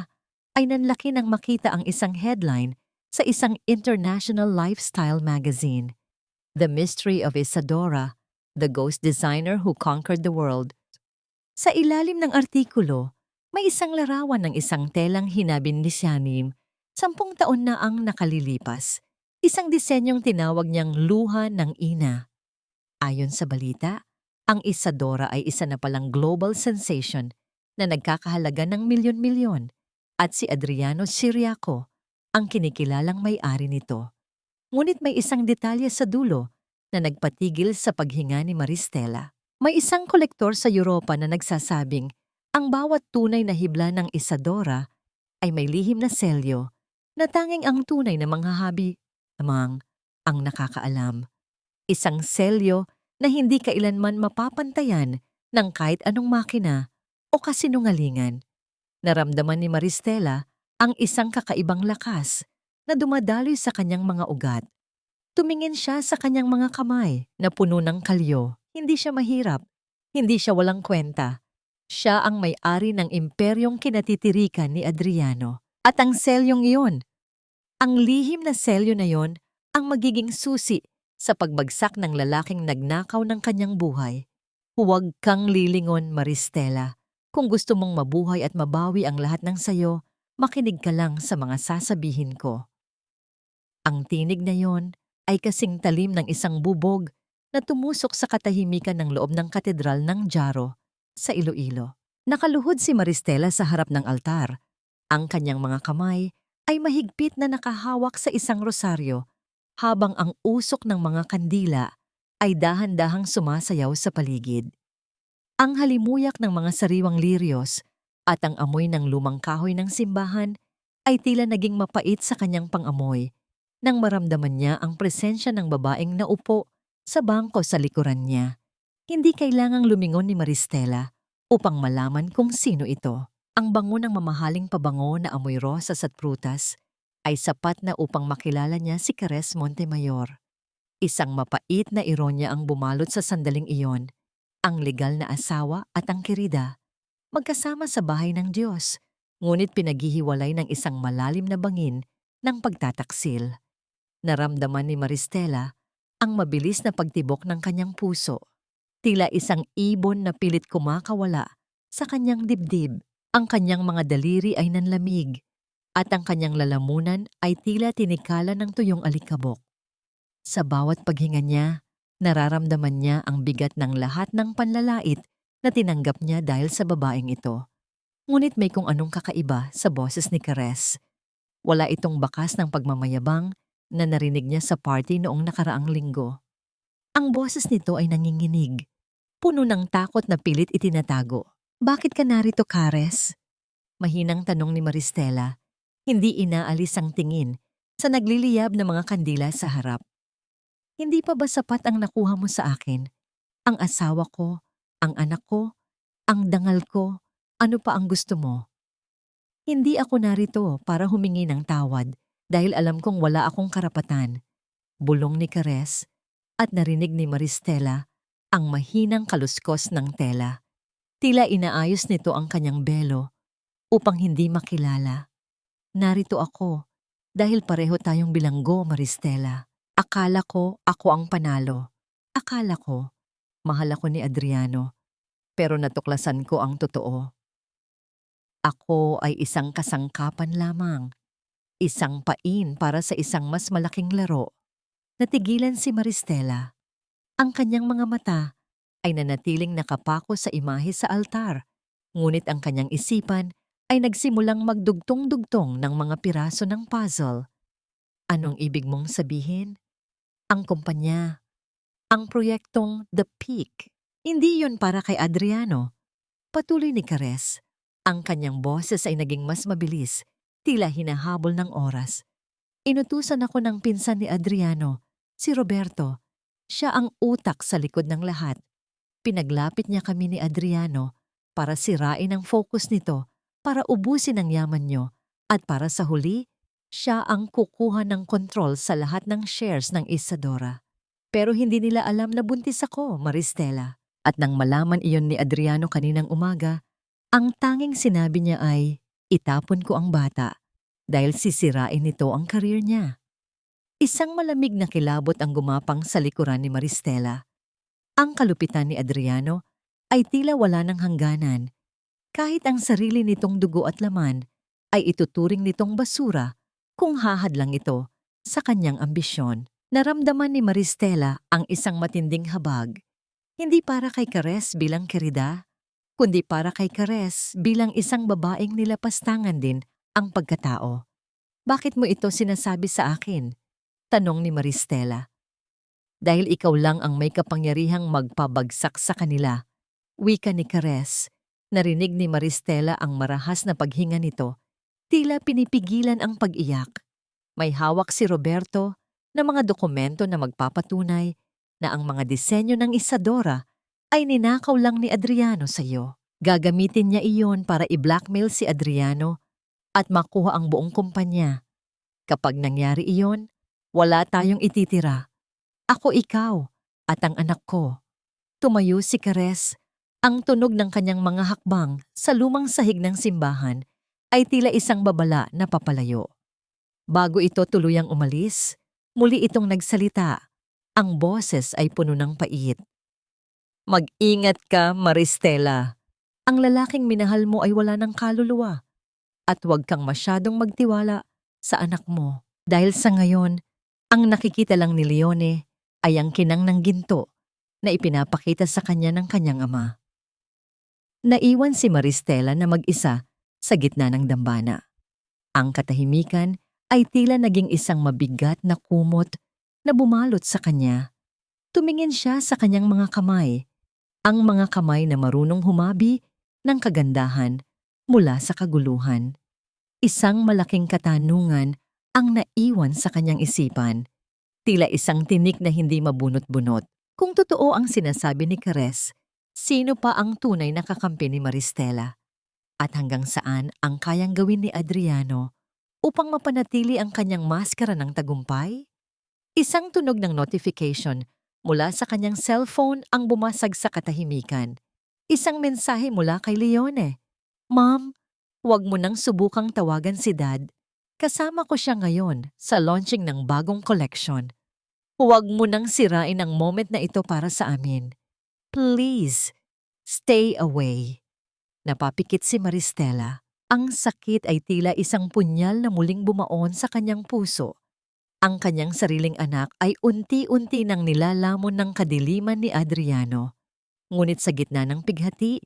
ay nanlaki nang makita ang isang headline sa isang international lifestyle magazine. The Mystery of Isadora, the Ghost Designer Who Conquered the World. Sa ilalim ng artikulo, may isang larawan ng isang telang hinabin ni Sianim, 10 taon na ang nakalilipas. Isang disenyong tinawag niyang luha ng ina. Ayon sa balita, ang Isadora ay isa na palang global sensation na nagkakahalaga ng milyon-milyon at si Adriano Siriaco ang kinikilalang may-ari nito. Ngunit may isang detalye sa dulo na nagpatigil sa paghinga ni Maristela. May isang kolektor sa Europa na nagsasabing ang bawat tunay na hibla ng Isadora ay may lihim na selyo na tanging ang tunay na manghahabi lamang ang nakakaalam. Isang selyo na hindi kailanman mapapantayan ng kahit anong makina o kasinungalingan. Naramdaman ni Maristela ang isang kakaibang lakas na dumadaloy sa kanyang mga ugat. Tumingin siya sa kanyang mga kamay na puno ng kalyo. Hindi siya mahirap, hindi siya walang kwenta. Siya ang may-ari ng imperyong kinatitirikan ni Adriano. At ang selyong iyon, ang lihim na selyo na yon, ang magiging susi sa pagbagsak ng lalaking nagnakaw ng kanyang buhay. Huwag kang lilingon, Maristela. Kung gusto mong mabuhay at mabawi ang lahat ng sayo, makinig ka lang sa mga sasabihin ko. Ang tinig na yon ay kasing talim ng isang bubog na tumusok sa katahimikan ng loob ng katedral ng Jaro sa Iloilo. Nakaluhod si Maristela sa harap ng altar. Ang kanyang mga kamay ay mahigpit na nakahawak sa isang rosaryo habang ang usok ng mga kandila ay dahan-dahang sumasayaw sa paligid. Ang halimuyak ng mga sariwang liryos at ang amoy ng lumang kahoy ng simbahan ay tila naging mapait sa kanyang pangamoy nang maramdaman niya ang presensya ng babaeng naupo sa bangko sa likuran niya. Hindi kailangang lumingon ni Maristela upang malaman kung sino ito. Ang bango ng mamahaling pabango na amoy rosas at prutas ay sapat na upang makilala niya si Ceres Montemayor. Isang mapait na ironya ang bumalot sa sandaling iyon. Ang legal na asawa at ang kirida, magkasama sa bahay ng Diyos, ngunit pinaghihiwalay ng isang malalim na bangin ng pagtataksil. Naramdaman ni Maristela ang mabilis na pagtibok ng kanyang puso. Tila isang ibon na pilit kumakawala sa kanyang dibdib. Ang kanyang mga daliri ay nanlamig at ang kanyang lalamunan ay tila tinikala ng tuyong alikabok. Sa bawat paghinga niya, nararamdaman niya ang bigat ng lahat ng panlalait na tinanggap niya dahil sa babaeng ito. Ngunit may kung anong kakaiba sa boses ni Ceres. Wala itong bakas ng pagmamayabang na narinig niya sa party noong nakaraang linggo. Ang boses nito ay nanginginig, puno ng takot na pilit itinatago. Bakit ka narito, Ceres? Mahinang tanong ni Maristela, hindi inaalis ang tingin sa nagliliyab na mga kandila sa harap. Hindi pa ba sapat ang nakuha mo sa akin? Ang asawa ko, ang anak ko, ang dangal ko, ano pa ang gusto mo? Hindi ako narito para humingi ng tawad dahil alam kong wala akong karapatan. Bulong ni Ceres at narinig ni Maristela ang mahinang kaluskos ng tela. Tila inaayos nito ang kanyang belo upang hindi makilala. Narito ako dahil pareho tayong bilanggo, Maristela. Akala ko ako ang panalo. Akala ko mahal ako ni Adriano, pero natuklasan ko ang totoo. Ako ay isang kasangkapan lamang, isang pain para sa isang mas malaking laro. Natigilan si Maristela. Ang kanyang mga mata ay nanatiling nakapako sa imahe sa altar, ngunit ang kanyang isipan ay nagsimulang magdugtong-dugtong ng mga piraso ng puzzle. Anong ibig mong sabihin? Ang kumpanya, Ang proyektong The Peak. Hindi yon para kay Adriano. Patuloy ni Cares. Ang kanyang boses ay naging mas mabilis, tila hinahabol ng oras. Inutusan ako ng pinsan ni Adriano, si Roberto. Siya ang utak sa likod ng lahat. Pinaglapit niya kami ni Adriano para sirain ang focus nito, para ubusin ang yaman niyo, at para sa huli, siya ang kukuha ng kontrol sa lahat ng shares ng Isadora. Pero hindi nila alam na buntis ako, Maristela. At nang malaman iyon ni Adriano kaninang umaga, ang tanging sinabi niya ay, itapon ko ang bata dahil sisirain nito ang karir niya. Isang malamig na kilabot ang gumapang sa likuran ni Maristela. Ang kalupitan ni Adriano ay tila wala ng hangganan. Kahit ang sarili nitong dugo at laman ay ituturing nitong basura kung hahadlang ito sa kanyang ambisyon. Naramdaman ni Maristela ang isang matinding habag. Hindi para kay Cares bilang kerida, kundi para kay Cares bilang isang babaeng nilapastangan din ang pagkatao. Bakit mo ito sinasabi sa akin? Tanong ni Maristela. Dahil ikaw lang ang may kapangyarihang magpabagsak sa kanila. Wika ni Cares. Narinig ni Maristela ang marahas na paghinga nito. Tila pinipigilan ang pag-iyak. May hawak si Roberto na mga dokumento na magpapatunay na ang mga disenyo ng Isadora ay ninakaw lang ni Adriano sa iyo. Gagamitin niya iyon para i-blackmail si Adriano at makuha ang buong kumpanya. Kapag nangyari iyon, wala tayong ititira. Ako, ikaw, at ang anak ko. Tumayo si Cares. Ang tunog ng kanyang mga hakbang sa lumang sahig ng simbahan ay tila isang babala na papalayo. Bago ito tuluyang umalis, muli itong nagsalita. Ang boses ay puno ng pait. Mag-ingat ka, Maristela. Ang lalaking minahal mo ay wala ng kaluluwa. At huwag kang masyadong magtiwala sa anak mo. Dahil sa ngayon, ang nakikita lang ni Leone ay ang kinang ng ginto na ipinapakita sa kanya ng kanyang ama. Naiwan si Maristela na mag-isa sa gitna ng dambana. Ang katahimikan ay tila naging isang mabigat na kumot na bumalot sa kanya. Tumingin siya sa kanyang mga kamay, ang mga kamay na marunong humabi ng kagandahan mula sa kaguluhan. Isang malaking katanungan ang naiwan sa kanyang isipan, tila isang tinik na hindi mabunot-bunot. Kung totoo ang sinasabi ni Cares, sino pa ang tunay na kakampi ni Maristela? At hanggang saan ang kayang gawin ni Adriano upang mapanatili ang kanyang maskara ng tagumpay? Isang tunog ng notification mula sa kanyang cellphone ang bumasag sa katahimikan. Isang mensahe mula kay Leone. Ma'am, huwag mo nang subukang tawagan si Dad. Kasama ko siya ngayon sa launching ng bagong collection. Huwag mo nang sirain ang moment na ito para sa amin. Please, stay away. Napapikit si Maristela. Ang sakit ay tila isang punyal na muling bumaon sa kanyang puso. Ang kanyang sariling anak ay unti-unti nang nilalamon ng kadiliman ni Adriano. Ngunit sa gitna ng pighati,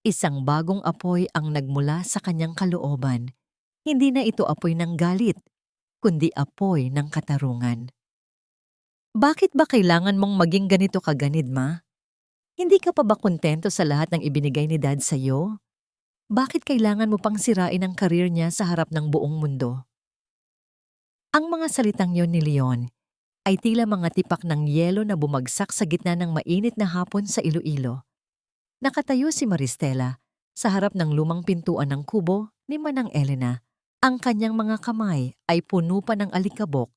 isang bagong apoy ang nagmula sa kanyang kalooban. Hindi na ito apoy ng galit, kundi apoy ng katarungan. Bakit ba kailangan mong maging ganito kaganid, ma? Hindi ka pa ba kontento sa lahat ng ibinigay ni Dad sa'yo? Bakit kailangan mo pang sirain ang karir niya sa harap ng buong mundo? Ang mga salitang yon ni Leon ay tila mga tipak ng yelo na bumagsak sa gitna ng mainit na hapon sa Iloilo. Nakatayo si Maristela sa harap ng lumang pintuan ng kubo ni Manang Elena. Ang kanyang mga kamay ay puno pa ng alikabok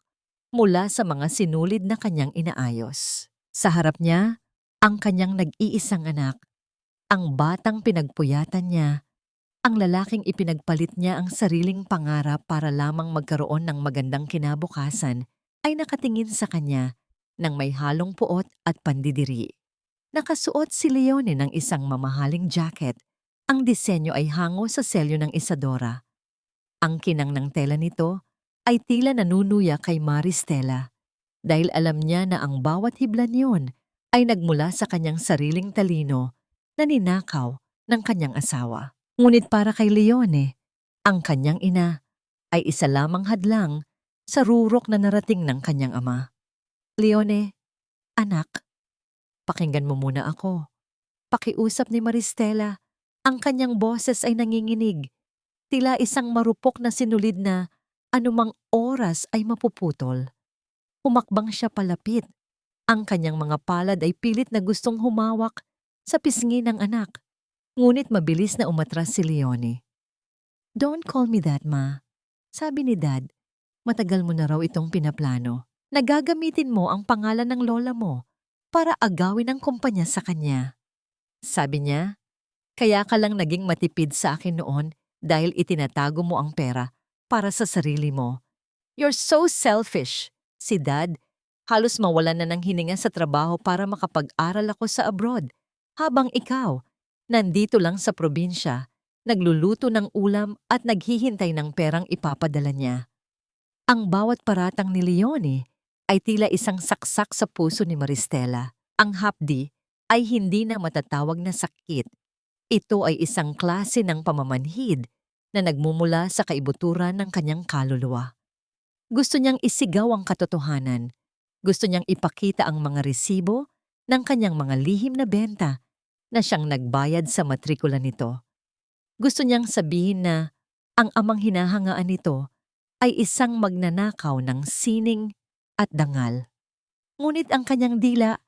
mula sa mga sinulid na kanyang inaayos. Sa harap niya, ang kanyang nag-iisang anak, ang batang pinagpuyatan niya, ang lalaking ipinagpalit niya ang sariling pangarap para lamang magkaroon ng magandang kinabukasan, ay nakatingin sa kanya ng may halong puot at pandidiri. Nakasuot si Leone ng isang mamahaling jacket. Ang disenyo ay hango sa selyo ng Isadora. Ang kinang ng tela nito ay tila nanunuya kay Maristela dahil alam niya na ang bawat hiblan yon ay nagmula sa kanyang sariling talino na ninakaw ng kanyang asawa. Ngunit para kay Leone, ang kanyang ina ay isa lamang hadlang sa rurok na narating ng kanyang ama. Leone, anak, Pakinggan mo muna ako. Pakiusap ni Maristela. Ang kanyang boses ay nanginginig. Tila isang marupok na sinulid na anumang oras ay mapuputol. Humakbang siya palapit. Ang kanyang mga palad ay pilit na gustong humawak sa pisngi ng anak. Ngunit mabilis na umatras si Leonie. "Don't call me that, Ma," sabi ni Dad. "Matagal mo na raw itong pinaplano. Nagagamitin mo ang pangalan ng lola mo para agawin ang kumpanya sa kanya." Sabi niya, "Kaya ka lang naging matipid sa akin noon dahil itinatago mo ang pera para sa sarili mo. You're so selfish." Si Dad, halos mawalan na ng hininga sa trabaho para makapag-aral ako sa abroad. Habang ikaw, nandito lang sa probinsya, nagluluto ng ulam at naghihintay ng perang ipapadala niya. Ang bawat paratang ni Leonie ay tila isang saksak sa puso ni Maristela. Ang hapdi ay hindi na matatawag na sakit. Ito ay isang klase ng pamamanhid na nagmumula sa kaibuturan ng kanyang kaluluwa. Gusto niyang isigaw ang katotohanan. Gusto niyang ipakita ang mga resibo ng kanyang mga lihim na benta na siyang nagbayad sa matrikula nito. Gusto niyang sabihin na ang amang hinahangaan nito ay isang magnanakaw ng sining at dangal. Ngunit ang kanyang dila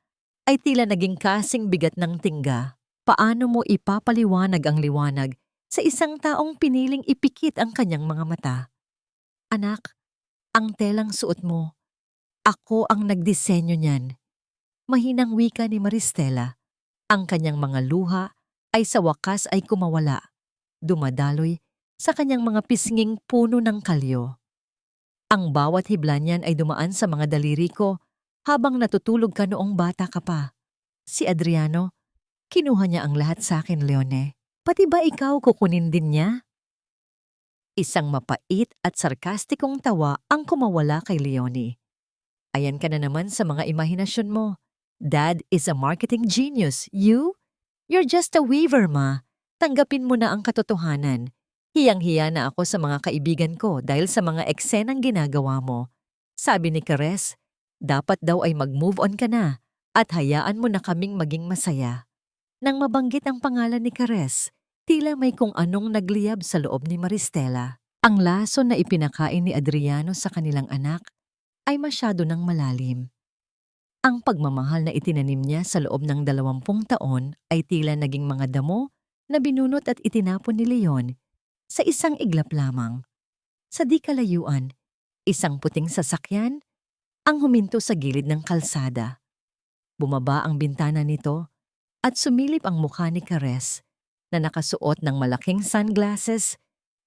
ay tila naging kasing bigat ng tingga. Paano mo ipapaliwanag ang liwanag sa isang taong piniling ipikit ang kanyang mga mata? "Anak, ang telang suot mo, ako ang nagdisenyo niyan." Mahinang wika ni Maristela. Ang kanyang mga luha ay sa wakas ay kumawala. Dumadaloy sa kanyang mga pisnging puno ng kalyo. Ang bawat hibla niyan ay dumaan sa mga daliri ko habang natutulog ka noong bata ka pa. Si Adriano, kinuha niya ang lahat sa akin, Leone. Pati ba ikaw kukunin din niya? Isang mapait at sarkastikong tawa ang kumawala kay Leonie. Ayan ka na naman sa mga imahinasyon mo. Dad is a marketing genius. You're just a weaver, Ma. Tanggapin mo na ang katotohanan. Hiyang-hiya na ako sa mga kaibigan ko dahil sa mga eksenang ginagawa mo. Sabi ni Cares, dapat daw ay mag-move on ka na at hayaan mo na kaming maging masaya. Nang mabanggit ang pangalan ni Cares, tila may kung anong nagliyab sa loob ni Maristela. Ang laso na ipinakain ni Adriano sa kanilang anak ay masyado nang malalim. Ang pagmamahal na itinanim niya sa loob ng 20 taon ay tila naging mga damo na binunot at itinapon ni Leon sa isang iglap lamang. Sa di kalayuan, isang puting sasakyan ang huminto sa gilid ng kalsada. Bumaba ang bintana nito at sumilip ang mukha ni Cares na nakasuot ng malaking sunglasses,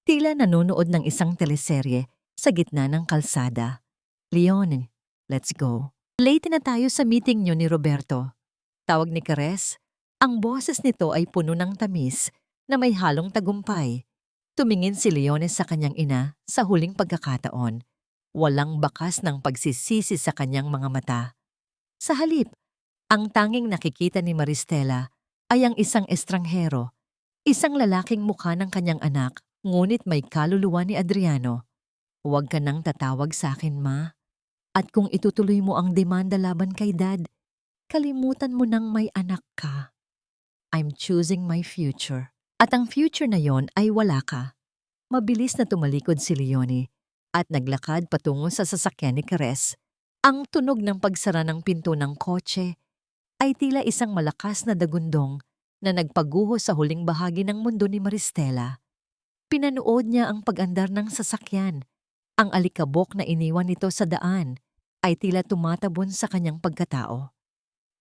tila nanonood ng isang teleserye sa gitna ng kalsada. "Leon, let's go." "Late na tayo sa meeting niyo ni Roberto." Tawag ni Cares. Ang boses nito ay puno ng tamis na may halong tagumpay. Tumingin si Leone sa kanyang ina sa huling pagkakataon. Walang bakas ng pagsisisi sa kanyang mga mata. Sa halip, ang tanging nakikita ni Maristela ay ang isang estranghero, isang lalaking mukha ng kanyang anak, ngunit may kaluluwa ni Adriano. "Huwag ka nang tatawag sa akin, Ma. At kung itutuloy mo ang demanda laban kay Dad, kalimutan mo nang may anak ka. I'm choosing my future." At ang future na yon ay wala ka. Mabilis na tumalikod si Leonie at naglakad patungo sa sasakyan ni Cares. Ang tunog ng pagsara ng pinto ng kotse ay tila isang malakas na dagundong na nagpaguho sa huling bahagi ng mundo ni Maristela. Pinanood niya ang pag-andar ng sasakyan. Ang alikabok na iniwan nito sa daan ay tila tumatabon sa kanyang pagkatao.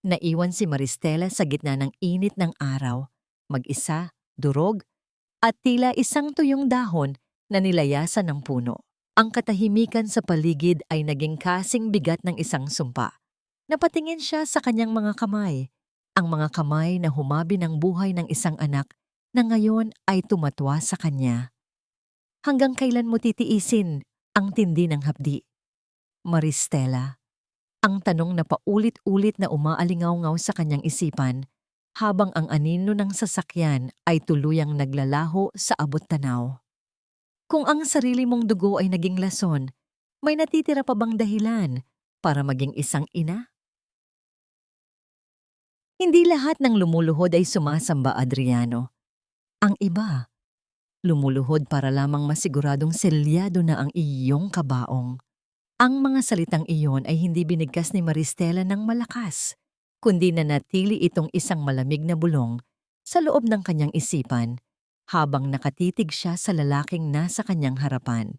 Naiwan si Maristela sa gitna ng init ng araw, mag-isa, durog, at tila isang tuyong dahon na nilayasan ng puno. Ang katahimikan sa paligid ay naging kasing bigat ng isang sumpa. Napatingin siya sa kanyang mga kamay, ang mga kamay na humabi ng buhay ng isang anak na ngayon ay tumatwa sa kanya. Hanggang kailan mo titiisin ang tindi ng hapdi? Maristela. Ang tanong na paulit-ulit na umaalingaw-ngaw sa kanyang isipan habang ang anino ng sasakyan ay tuluyang naglalaho sa abot tanaw. Kung ang sarili mong dugo ay naging lason, may natitira pa bang dahilan para maging isang ina? Hindi lahat ng lumuluhod ay sumasamba, Adriano. Ang iba, lumuluhod para lamang masiguradong selyado na ang iyong kabaong. Ang mga salitang iyon ay hindi binigkas ni Maristela ng malakas, kundi nanatili itong isang malamig na bulong sa loob ng kanyang isipan habang nakatitig siya sa lalaking nasa kanyang harapan.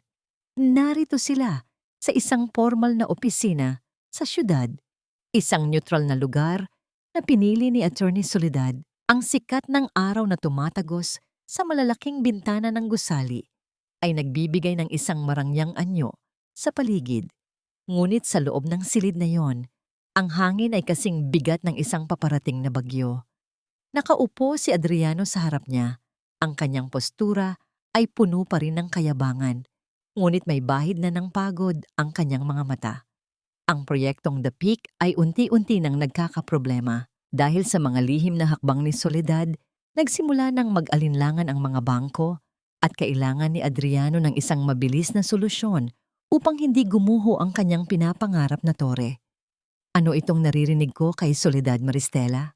Narito sila sa isang formal na opisina sa syudad, isang neutral na lugar na pinili ni Attorney Soledad. Ang sikat ng araw na tumatagos sa malalaking bintana ng gusali ay nagbibigay ng isang marangyang anyo sa paligid. Ngunit sa loob ng silid na yon, ang hangin ay kasing bigat ng isang paparating na bagyo. Nakaupo si Adriano sa harap niya. Ang kanyang postura ay puno pa rin ng kayabangan, ngunit may bahid na ng pagod ang kanyang mga mata. Ang proyektong The Peak ay unti-unti nang nagkakaproblema. Dahil sa mga lihim na hakbang ni Soledad, nagsimula ng mag-alinlangan ang mga bangko at kailangan ni Adriano ng isang mabilis na solusyon upang hindi gumuho ang kanyang pinapangarap na tore. Ano itong naririnig ko kay Soledad, Maristela?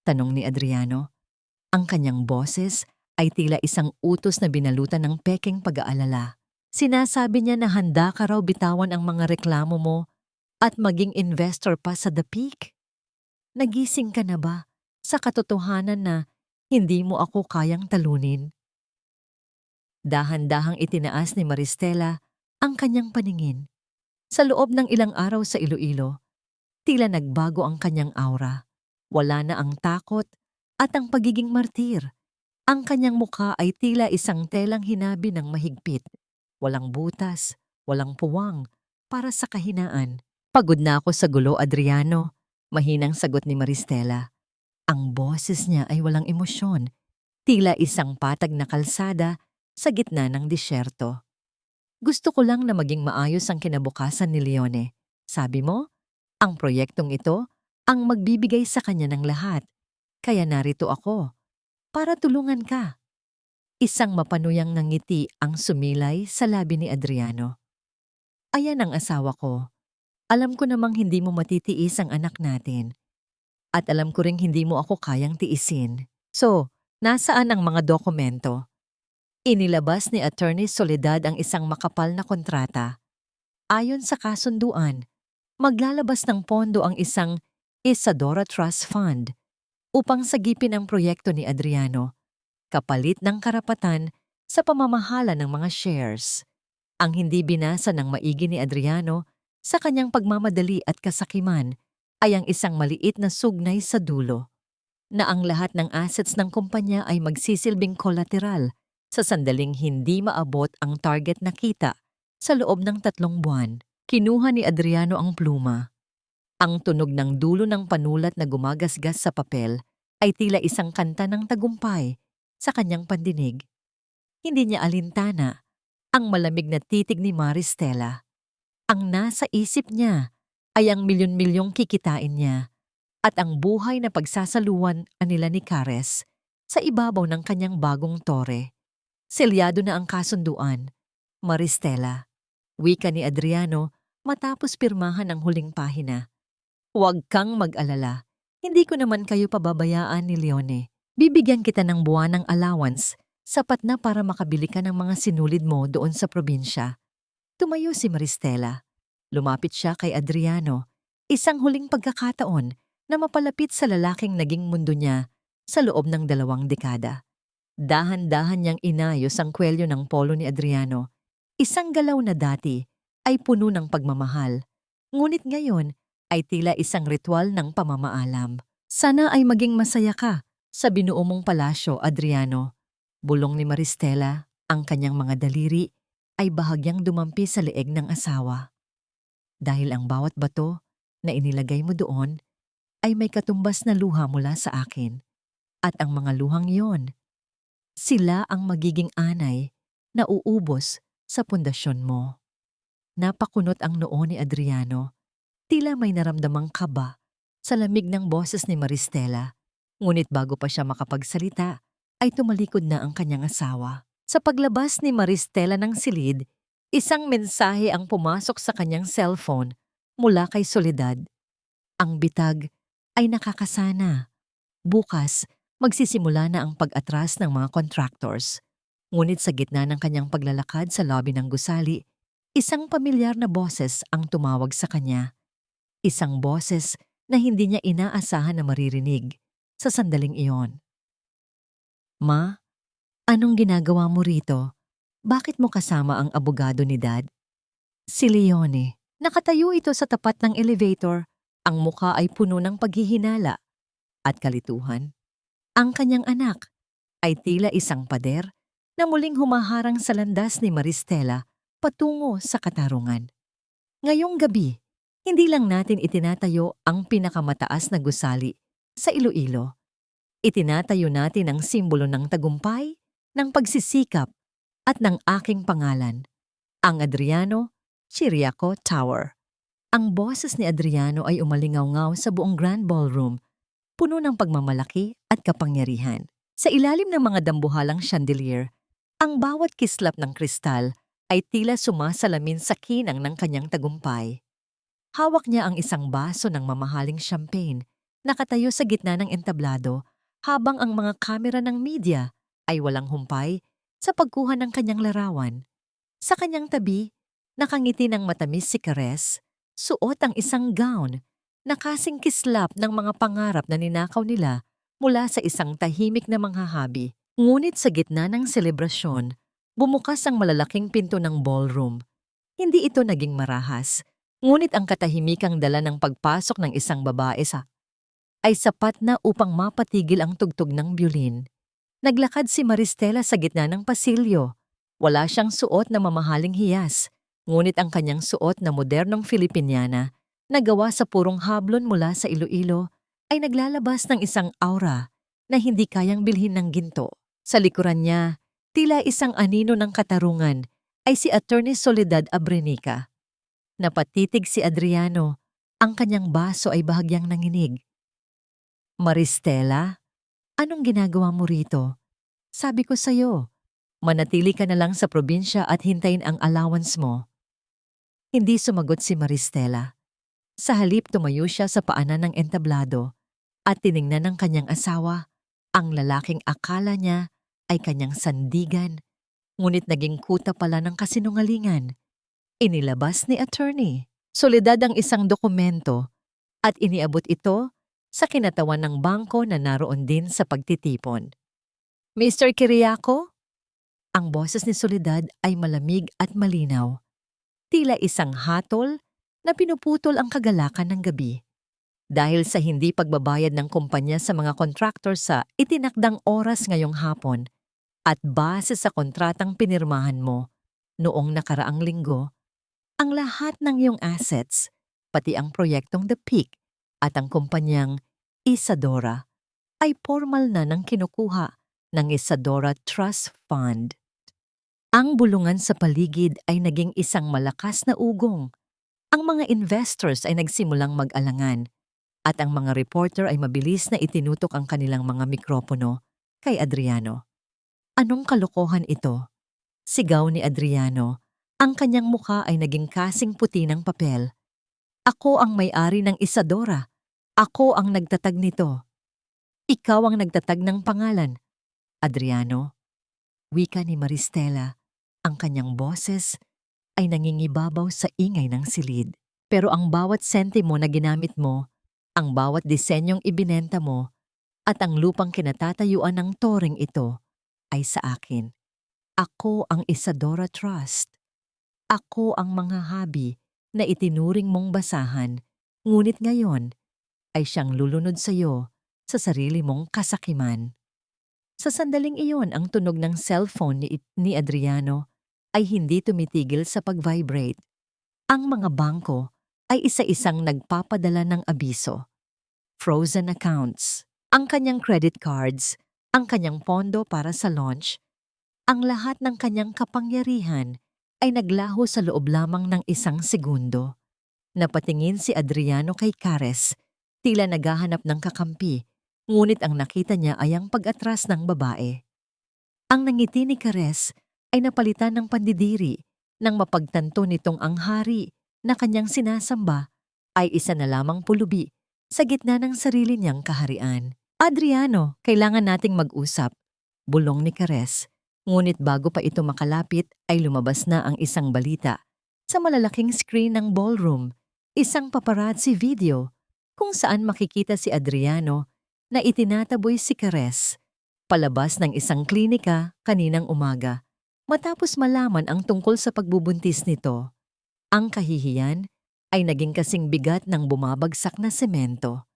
Tanong ni Adriano. Ang kanyang boses ay tila isang utos na binalutan ng pekeng pag-aalala. Sinasabi niya na handa ka raw bitawan ang mga reklamo mo at maging investor pa sa The Peak. Nagising ka na ba sa katotohanan na hindi mo ako kayang talunin? Dahan-dahang itinaas ni Maristela ang kanyang paningin. Sa loob ng ilang araw sa Iloilo, tila nagbago ang kanyang aura. Wala na ang takot at ang pagiging martir. Ang kanyang mukha ay tila isang telang hinabi ng mahigpit. Walang butas, walang puwang, para sa kahinaan. Pagod na ako sa gulo, Adriano. Mahinang sagot ni Maristela. Ang boses niya ay walang emosyon, tila isang patag na kalsada sa gitna ng disyerto. Gusto ko lang na maging maayos ang kinabukasan ni Leone. Sabi mo, ang proyektong ito ang magbibigay sa kanya ng lahat. Kaya narito ako, para tulungan ka. Isang mapanuyang ngiti ang sumilay sa labi ni Adriano. Ayan ang asawa ko. Alam ko namang hindi mo matitiis ang anak natin. At alam ko ring hindi mo ako kayang tiisin. So, nasaan ang mga dokumento? Inilabas ni Attorney Soledad ang isang makapal na kontrata. Ayon sa kasunduan, maglalabas ng pondo ang isang Isadora Trust Fund upang sagipin ang proyekto ni Adriano, kapalit ng karapatan sa pamamahala ng mga shares. Ang hindi binasa ng maigi ni Adriano sa kanyang pagmamadali at kasakiman ay ang isang maliit na sugnay sa dulo, na ang lahat ng assets ng kumpanya ay magsisilbing kolateral sa sandaling hindi maabot ang target na kita sa loob ng 3 buwan. Kinuha ni Adriano ang pluma. Ang tunog ng dulo ng panulat na gumagasgas sa papel ay tila isang kanta ng tagumpay sa kanyang pandinig. Hindi niya alintana ang malamig na titig ni Maristela. Ang nasa isip niya ay ang milyon-milyong kikitain niya at ang buhay na pagsasaluan nila ni Cares sa ibabaw ng kanyang bagong tore. Selyado na ang kasunduan, Maristela. Wika ni Adriano matapos pirmahan ang huling pahina. Huwag kang mag-alala. Hindi ko naman kayo pababayaan ni Leone. Bibigyan kita ng buwanang allowance, sapat na para makabili ka ng mga sinulid mo doon sa probinsya. Tumayo si Maristela. Lumapit siya kay Adriano, isang huling pagkakataon na mapalapit sa lalaking naging mundo niya sa loob ng 2 dekada. Dahan-dahan niyang inayos ang kwelyo ng polo ni Adriano. Isang galaw na dati ay puno ng pagmamahal, ngunit ngayon ay tila isang ritual ng pamamaalam. Sana ay maging masaya ka sa binuo mong palasyo, Adriano. Bulong ni Maristela, ang kanyang mga daliri ay bahagyang dumampi sa leeg ng asawa. Dahil ang bawat bato na inilagay mo doon ay may katumbas na luha mula sa akin. At ang mga luhang iyon, sila ang magiging anay na uubos sa pundasyon mo. Napakunot ang noo ni Adriano. Tila may naramdamang kaba sa lamig ng boses ni Maristela. Ngunit bago pa siya makapagsalita, ay tumalikod na ang kanyang asawa. Sa paglabas ni Maristela ng silid, isang mensahe ang pumasok sa kanyang cellphone mula kay Soledad. Ang bitag ay nakakasana. Bukas, magsisimula na ang pag-atras ng mga contractors. Ngunit sa gitna ng kanyang paglalakad sa lobby ng gusali, isang pamilyar na boses ang tumawag sa kanya. Isang boses na hindi niya inaasahan na maririnig sa sandaling iyon. Ma, anong ginagawa mo rito? Bakit mo kasama ang abogado ni Dad? Si Leone. Nakatayo ito sa tapat ng elevator. Ang muka ay puno ng paghihinala at kalituhan. Ang kanyang anak ay tila isang pader na muling humaharang sa landas ni Maristela patungo sa katarungan. Ngayong gabi, hindi lang natin itinatayo ang pinakamataas na gusali sa Iloilo. Itinatayo natin ang simbolo ng tagumpay, ng pagsisikap at ng aking pangalan, ang Adriano Chiriaco Tower. Ang boses ni Adriano ay umalingaw-ngaw sa buong Grand Ballroom, puno ng pagmamalaki at kapangyarihan. Sa ilalim ng mga dambuhalang chandelier, ang bawat kislap ng kristal ay tila sumasalamin sa kinang ng kanyang tagumpay. Hawak niya ang isang baso ng mamahaling champagne, nakatayo sa gitna ng entablado, habang ang mga kamera ng media ay walang humpay sa pagkuha ng kanyang larawan. Sa kanyang tabi, nakangiti ng matamis si Caress, suot ang isang gown na kasing kislap ng mga pangarap na ninakaw nila mula sa isang tahimik na manghahabi. Ngunit sa gitna ng selebrasyon, bumukas ang malalaking pinto ng ballroom. Hindi ito naging marahas, ngunit ang katahimikang dala ng pagpasok ng isang babae ay sapat na upang mapatigil ang tugtog ng biolin. Naglakad si Maristela sa gitna ng pasilyo. Wala siyang suot na mamahaling hiyas, ngunit ang kanyang suot na modernong Filipiniana na gawa sa purong hablon mula sa Iloilo ay naglalabas ng isang aura na hindi kayang bilhin ng ginto. Sa likuran niya, tila isang anino ng katarungan ay si Attorney Soledad Abrenica. Napatitig si Adriano, ang kanyang baso ay bahagyang nanginig. Maristela, anong ginagawa mo rito? Sabi ko sa'yo, manatili ka na lang sa probinsya at hintayin ang allowance mo. Hindi sumagot si Maristela. Sa halip tumayo siya sa paanan ng entablado at tiningnan ng kanyang asawa, ang lalaking akala niya ay kanyang sandigan, ngunit naging kuta pala ng kasinungalingan. Inilabas ni attorney. Soledad ang isang dokumento at iniabot ito sa kinatawan ng bangko na naroon din sa pagtitipon. Mr. Kiriaco? Ang boses ni Soledad ay malamig at malinaw. Tila isang hatol na pinuputol ang kagalakan ng gabi. Dahil sa hindi pagbabayad ng kumpanya sa mga contractor sa itinakdang oras ngayong hapon at base sa kontratang pinirmahan mo noong nakaraang linggo, ang lahat ng iyong assets, pati ang proyektong The Peak at ang kumpanyang Isadora, ay formal na ng kinukuha ng Isadora Trust Fund. Ang bulungan sa paligid ay naging isang malakas na ugong. Ang mga investors ay nagsimulang mag-alangan at ang mga reporter ay mabilis na itinutok ang kanilang mga mikropono kay Adriano. Anong kalokohan ito? Sigaw ni Adriano. Ang kanyang mukha ay naging kasing puti ng papel. Ako ang may-ari ng Isadora. Ako ang nagtatag nito. Ikaw ang nagtatag ng pangalan. Adriano, wika ni Maristela. Ang kanyang boses ay nangingibabaw sa ingay ng silid. Pero ang bawat sentimo na ginamit mo, ang bawat disenyong ibinenta mo, at ang lupang kinatatayuan ng toring ito ay sa akin. Ako ang Isadora Trust. Ako ang mga habi na itinuring mong basahan, ngunit ngayon ay siyang lulunod sa iyo sa sarili mong kasakiman. Sa sandaling iyon, ang tunog ng cellphone ni Adriano ay hindi tumitigil sa pag-vibrate. Ang mga bangko ay isa-isang nagpapadala ng abiso. Frozen accounts, ang kanyang credit cards, ang kanyang pondo para sa launch, ang lahat ng kanyang kapangyarihan ay naglaho sa loob lamang ng isang segundo. Napatingin si Adriano kay Caress, tila naghahanap ng kakampi, ngunit ang nakita niya ay ang pag-atras ng babae. Ang nangiti ni Caress ay napalitan ng pandidiri nang mapagtanto nitong ang hari na kanyang sinasamba ay isa na lamang pulubi sa gitna ng sarili niyang kaharian. Adriano, kailangan nating mag-usap. Bulong ni Cares. Ngunit bago pa ito makalapit ay lumabas na ang isang balita. Sa malalaking screen ng ballroom, isang paparazzi video kung saan makikita si Adriano na itinataboy si Cares palabas ng isang klinika kaninang umaga. Matapos malaman ang tungkol sa pagbubuntis nito, ang kahihiyan ay naging kasing bigat ng bumabagsak na semento.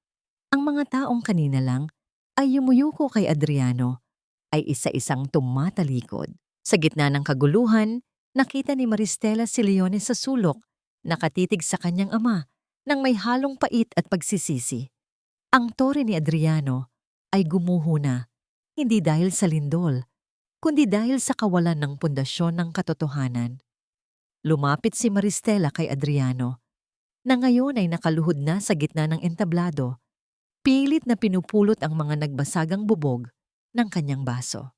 Ang mga taong kanina lang ay yumuyuko kay Adriano ay isa-isang tumatalikod. Sa gitna ng kaguluhan, nakita ni Maristela si Leone sa sulok, nakatitig sa kanyang ama nang may halong pait at pagsisisi. Ang tore ni Adriano ay gumuho na, hindi dahil sa lindol, kundi dahil sa kawalan ng pundasyon ng katotohanan. Lumapit si Maristela kay Adriano, na ngayon ay nakaluhod na sa gitna ng entablado, pilit na pinupulot ang mga nagbasagang bubog ng kanyang baso.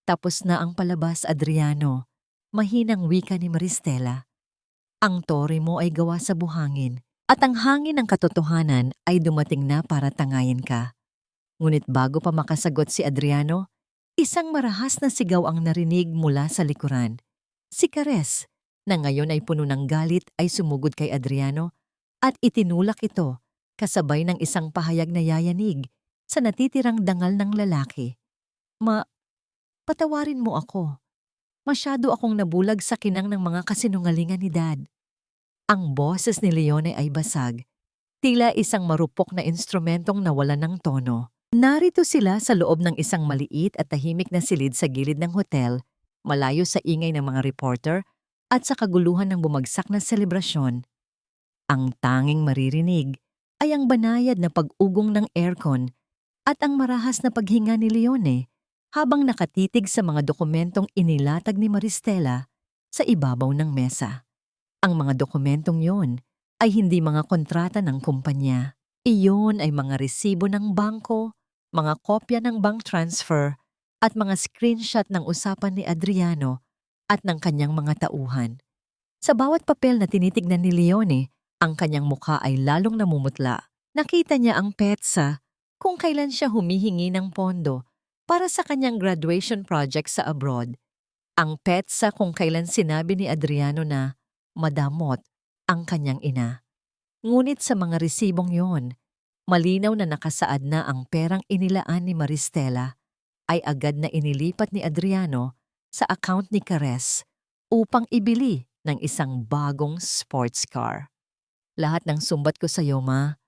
Tapos na ang palabas, Adriano, mahinang wika ni Maristela. Ang tore mo ay gawa sa buhangin at ang hangin ng katotohanan ay dumating na para tangayin ka. Ngunit bago pa makasagot si Adriano, isang marahas na sigaw ang narinig mula sa likuran. Si Cares, na ngayon ay puno ng galit, ay sumugod kay Adriano at itinulak ito kasabay ng isang pahayag na yayanig sa natitirang dangal ng lalaki. Patawarin mo ako. Masyado akong nabulag sa kinang ng mga kasinungalingan ni Dad. Ang boses ni Leone ay basag, tila isang marupok na instrumentong nawalan ng tono. Narito sila sa loob ng isang maliit at tahimik na silid sa gilid ng hotel, malayo sa ingay ng mga reporter at sa kaguluhan ng bumagsak na selebrasyon. Ang tanging maririnig ay ang banayad na pag-ugong ng aircon at ang marahas na paghinga ni Leone habang nakatitig sa mga dokumentong inilatag ni Maristela sa ibabaw ng mesa. Ang mga dokumentong yon ay hindi mga kontrata ng kumpanya. Iyon ay mga resibo ng bangko, mga kopya ng bank transfer, at mga screenshot ng usapan ni Adriano at ng kanyang mga tauhan. Sa bawat papel na tinitignan ni Leone, ang kanyang mukha ay lalong namumutla. Nakita niya ang petsa kung kailan siya humihingi ng pondo para sa kanyang graduation project sa abroad. Ang petsa kung kailan sinabi ni Adriano na madamot ang kanyang ina. Ngunit sa mga resibong yon, malinaw na nakasaad na ang perang inilaan ni Maristela ay agad na inilipat ni Adriano sa account ni Cares upang ibili ng isang bagong sports car. Lahat ng sumbat ko sa iyo, Ma.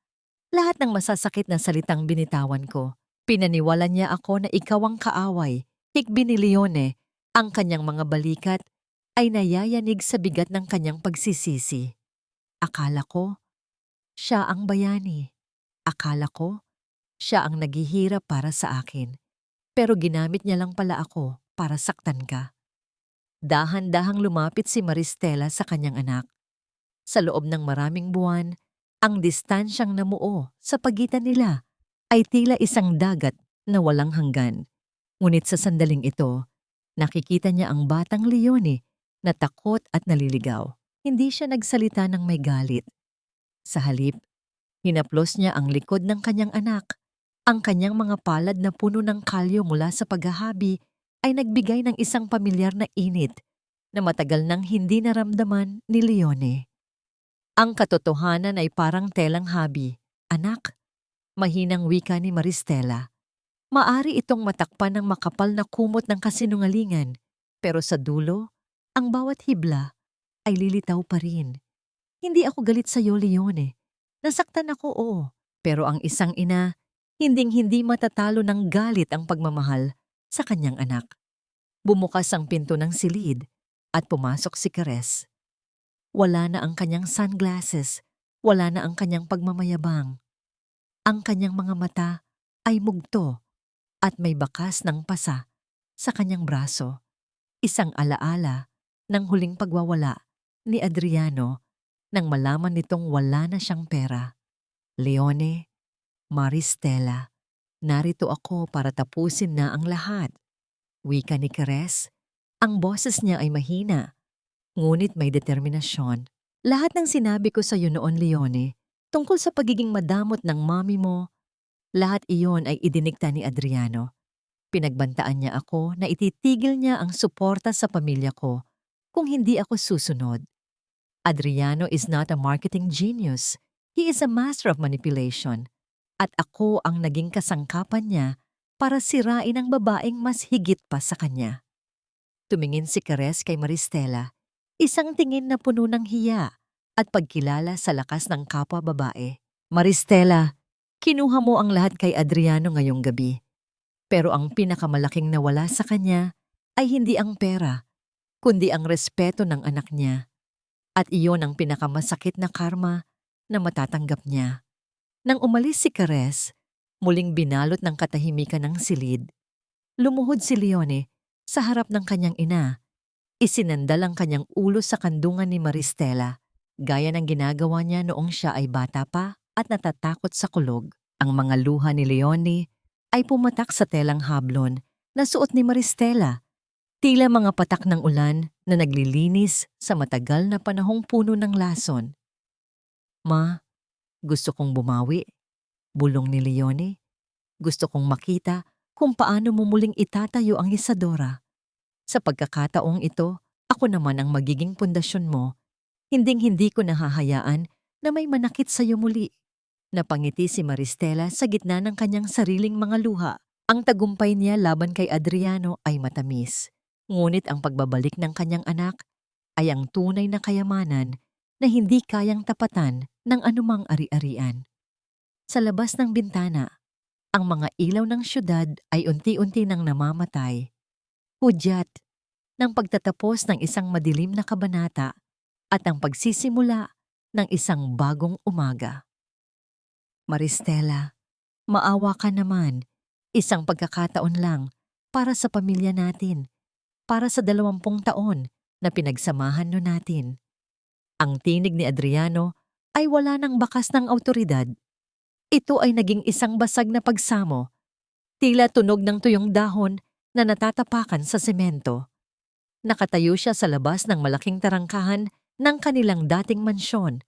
Lahat ng masasakit na salitang binitawan ko. Pinaniwala niya ako na ikaw ang kaaway. Hikbi ni Leone, ang kanyang mga balikat ay nayayanig sa bigat ng kanyang pagsisisi. Akala ko, siya ang bayani. Akala ko, siya ang naghihirap para sa akin. Pero ginamit niya lang pala ako para saktan ka. Dahan-dahang lumapit si Maristela sa kanyang anak. Sa loob ng maraming buwan, ang distansyang namuo sa pagitan nila ay tila isang dagat na walang hanggan. Ngunit sa sandaling ito, nakikita niya ang batang Leone na takot at naliligaw. Hindi siya nagsalita ng may galit. Sa halip, hinaplos niya ang likod ng kanyang anak. Ang kanyang mga palad na puno ng kalyo mula sa paghahabi ay nagbigay ng isang pamilyar na init na matagal nang hindi naramdaman ni Leone. Ang katotohanan ay parang telang habi. Anak, mahinang wika ni Maristela. Maari itong matakpan ng makapal na kumot ng kasinungalingan, pero sa dulo, ang bawat hibla ay lilitaw pa rin. Hindi ako galit sa iyo, Leone. Nasaktan ako, oo. Pero ang isang ina, hinding-hindi matatalo ng galit ang pagmamahal sa kanyang anak. Bumukas ang pinto ng silid at pumasok si Cares. Wala na ang kanyang sunglasses, wala na ang kanyang pagmamayabang. Ang kanyang mga mata ay mugto at may bakas ng pasa sa kanyang braso. Isang alaala ng huling pagwawala ni Adriano nang malaman nitong wala na siyang pera. Leone, Maristela, narito ako para tapusin na ang lahat. Wika ni Cares, ang boses niya ay mahina, ngunit may determinasyon. Lahat ng sinabi ko sa iyo noon, Leone, tungkol sa pagiging madamot ng mami mo, Lahat iyon ay idinikta ni Adriano. Pinagbantaan niya ako na ititigil niya ang suporta sa pamilya ko kung hindi ako susunod. Adriano is not a marketing genius. He is a master of manipulation. At ako ang naging kasangkapan niya para sirain ang babaeng mas higit pa sa kanya. Tumingin si Cares kay Maristela, isang tingin na puno ng hiya at pagkilala sa lakas ng kapwa babae. Maristela, kinuha mo ang lahat kay Adriano ngayong gabi. Pero ang pinakamalaking nawala sa kanya ay hindi ang pera, kundi ang respeto ng anak niya. At iyon ang pinakamasakit na karma na matatanggap niya. Nang umalis si Cares, muling binalot ng katahimikan ng silid. Lumuhod si Leone sa harap ng kanyang ina. Isinandal ang kanyang ulo sa kandungan ni Maristela, gaya ng ginagawa niya noong siya ay bata pa at natatakot sa kulog. Ang mga luha ni Leone ay pumatak sa telang hablon na suot ni Maristela. Tila mga patak ng ulan na naglilinis sa matagal na panahong puno ng lason. Ma, gusto kong bumawi, bulong ni Leone. Gusto kong makita kung paano mo muling itatayo ang Isadora. Sa pagkakataong ito, ako naman ang magiging pundasyon mo. Hinding-hindi ko nahahayaan na may manakit sa iyo muli. Napangiti si Maristela sa gitna ng kanyang sariling mga luha. Ang tagumpay niya laban kay Adriano ay matamis. Ngunit ang pagbabalik ng kanyang anak ay ang tunay na kayamanan na hindi kayang tapatan ng anumang ari-arian. Sa labas ng bintana, ang mga ilaw ng syudad ay unti-unti nang namamatay. Hudyat ng pagtatapos ng isang madilim na kabanata at ang pagsisimula ng isang bagong umaga. Maristela, maawa ka naman. Isang pagkakataon lang para sa pamilya natin. Para sa 20 taon na pinagsamahan no natin. Ang tinig ni Adriano ay wala ng bakas ng awtoridad. Ito ay naging isang basag na pagsamo, tila tunog ng tuyong dahon na natatapakan sa semento. Nakatayo siya sa labas ng malaking tarangkahan ng kanilang dating mansyon.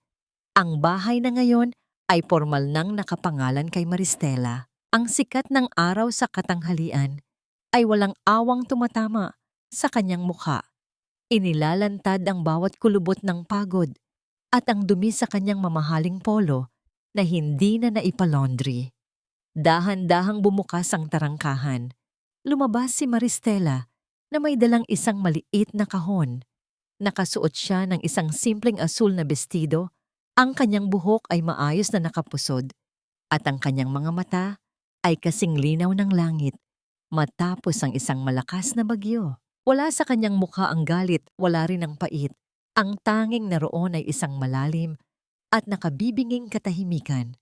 Ang bahay na ngayon ay formal nang nakapangalan kay Maristela. Ang sikat ng araw sa katanghalian ay walang awang tumatama sa kanyang mukha. Inilalantad ang bawat kulubot ng pagod at ang dumi sa kanyang mamahaling polo na hindi na naipalaundry. Dahan-dahang bumukas ang tarangkahan. Lumabas si Maristela na may dalang isang maliit na kahon. Nakasuot siya ng isang simpleng asul na bestido, ang kanyang buhok ay maayos na nakapusod at ang kanyang mga mata ay kasing linaw ng langit matapos ang isang malakas na bagyo. Wala sa kanyang mukha ang galit, wala rin ang pait. Ang tanging naroon ay isang malalim at nakabibinging katahimikan.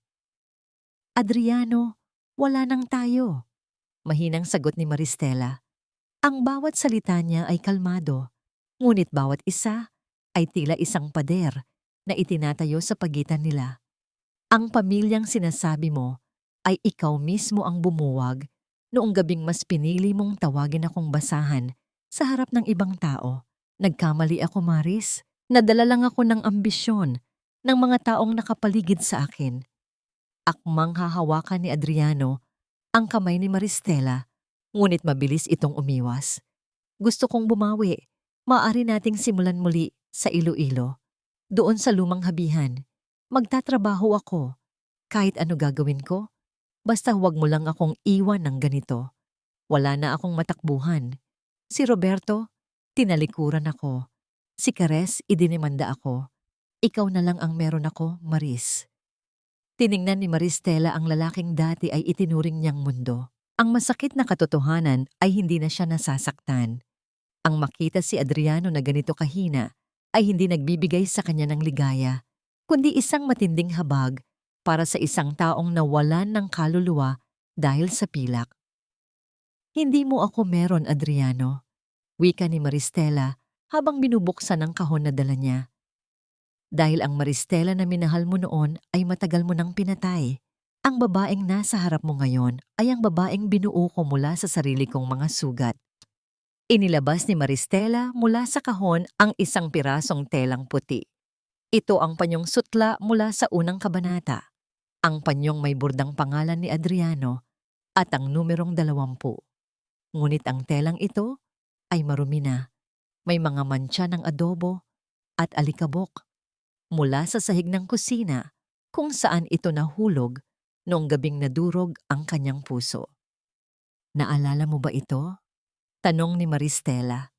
Adriano, wala nang tayo. Mahinang sagot ni Maristela. Ang bawat salita niya ay kalmado, ngunit bawat isa ay tila isang pader na itinatayo sa pagitan nila. Ang pamilyang sinasabi mo ay ikaw mismo ang bumuwag noong gabing mas pinili mong tawagin akong basahan sa harap ng ibang tao. Nagkamali ako, Maris. Nadala lang ako ng ambisyon ng mga taong nakapaligid sa akin. Akmang hahawakan ni Adriano ang kamay ni Maristela, ngunit mabilis itong umiwas. Gusto kong bumawi. Maaari nating simulan muli sa Iloilo. Doon sa lumang habihan. Magtatrabaho ako. Kahit ano gagawin ko, basta huwag mo lang akong iwan ng ganito. Wala na akong matakbuhan. Si Roberto, tinalikuran ako. Si Cares, idinimanda ako. Ikaw na lang ang meron ako, Maris. Tiningnan ni Maristela ang lalaking dati ay itinuring niyang mundo. Ang masakit na katotohanan ay hindi na siya nasasaktan. Ang makita si Adriano na ganito kahina ay hindi nagbibigay sa kanya ng ligaya, kundi isang matinding habag para sa isang taong nawalan ng kaluluwa dahil sa pilak. Hindi mo ako meron, Adriano, wika ni Maristela habang binubuksan ang kahon na dala niya. Dahil ang Maristela na minahal mo noon ay matagal mo nang pinatay. Ang babaeng nasa harap mo ngayon ay ang babaeng binuo ko mula sa sarili kong mga sugat. Inilabas ni Maristela mula sa kahon ang isang pirasong telang puti. Ito ang panyong sutla mula sa unang kabanata. Ang panyong may burdang pangalan ni Adriano at ang numerong 20. Ngunit ang telang ito ay marumi na. May mga mantsa ng adobo at alikabok mula sa sahig ng kusina kung saan ito nahulog noong gabing nadurog ang kanyang puso. Naalala mo ba ito? Tanong ni Maristela.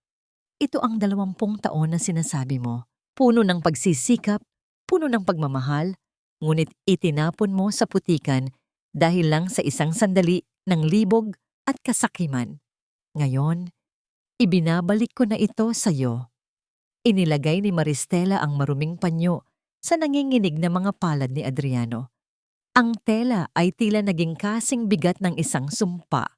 Ito ang 20 taon na sinasabi mo. Puno ng pagsisikap, puno ng pagmamahal, ngunit itinapon mo sa putikan dahil lang sa isang sandali ng libog at kasakiman. Ngayon, ibinabalik ko na ito sa iyo. Inilagay ni Maristela ang maruming panyo sa nanginginig na mga palad ni Adriano. Ang tela ay tila naging kasing bigat ng isang sumpa.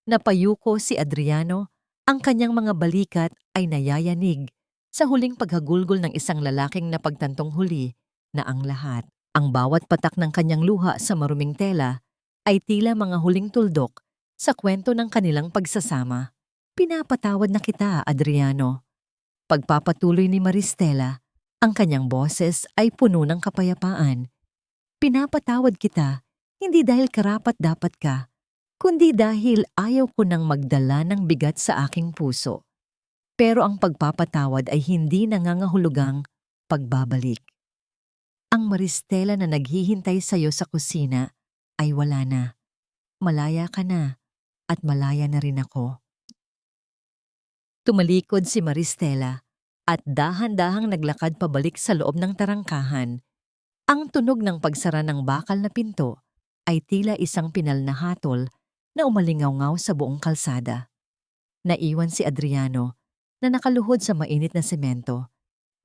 Napayuko si Adriano, ang kanyang mga balikat ay nayayanig sa huling paghagulgol ng isang lalaking napagtantong huli na ang lahat. Ang bawat patak ng kanyang luha sa maruming tela ay tila mga huling tuldok sa kwento ng kanilang pagsasama. Pinapatawad na kita, Adriano. Pagpapatuloy ni Maristela, ang kanyang boses ay puno ng kapayapaan. Pinapatawad kita, hindi dahil karapat-dapat ka, kundi dahil ayaw ko nang magdala ng bigat sa aking puso. Pero ang pagpapatawad ay hindi nangangahulugang pagbabalik. Ang Maristela na naghihintay sa iyo sa kusina ay wala na. Malaya ka na at malaya na rin ako. Tumalikod si Maristela at dahan-dahang naglakad pabalik sa loob ng tarangkahan. Ang tunog ng pagsara ng bakal na pinto ay tila isang pinal na hatol na umalingaw-ngaw sa buong kalsada. Naiwan si Adriano na nakaluhod sa mainit na semento.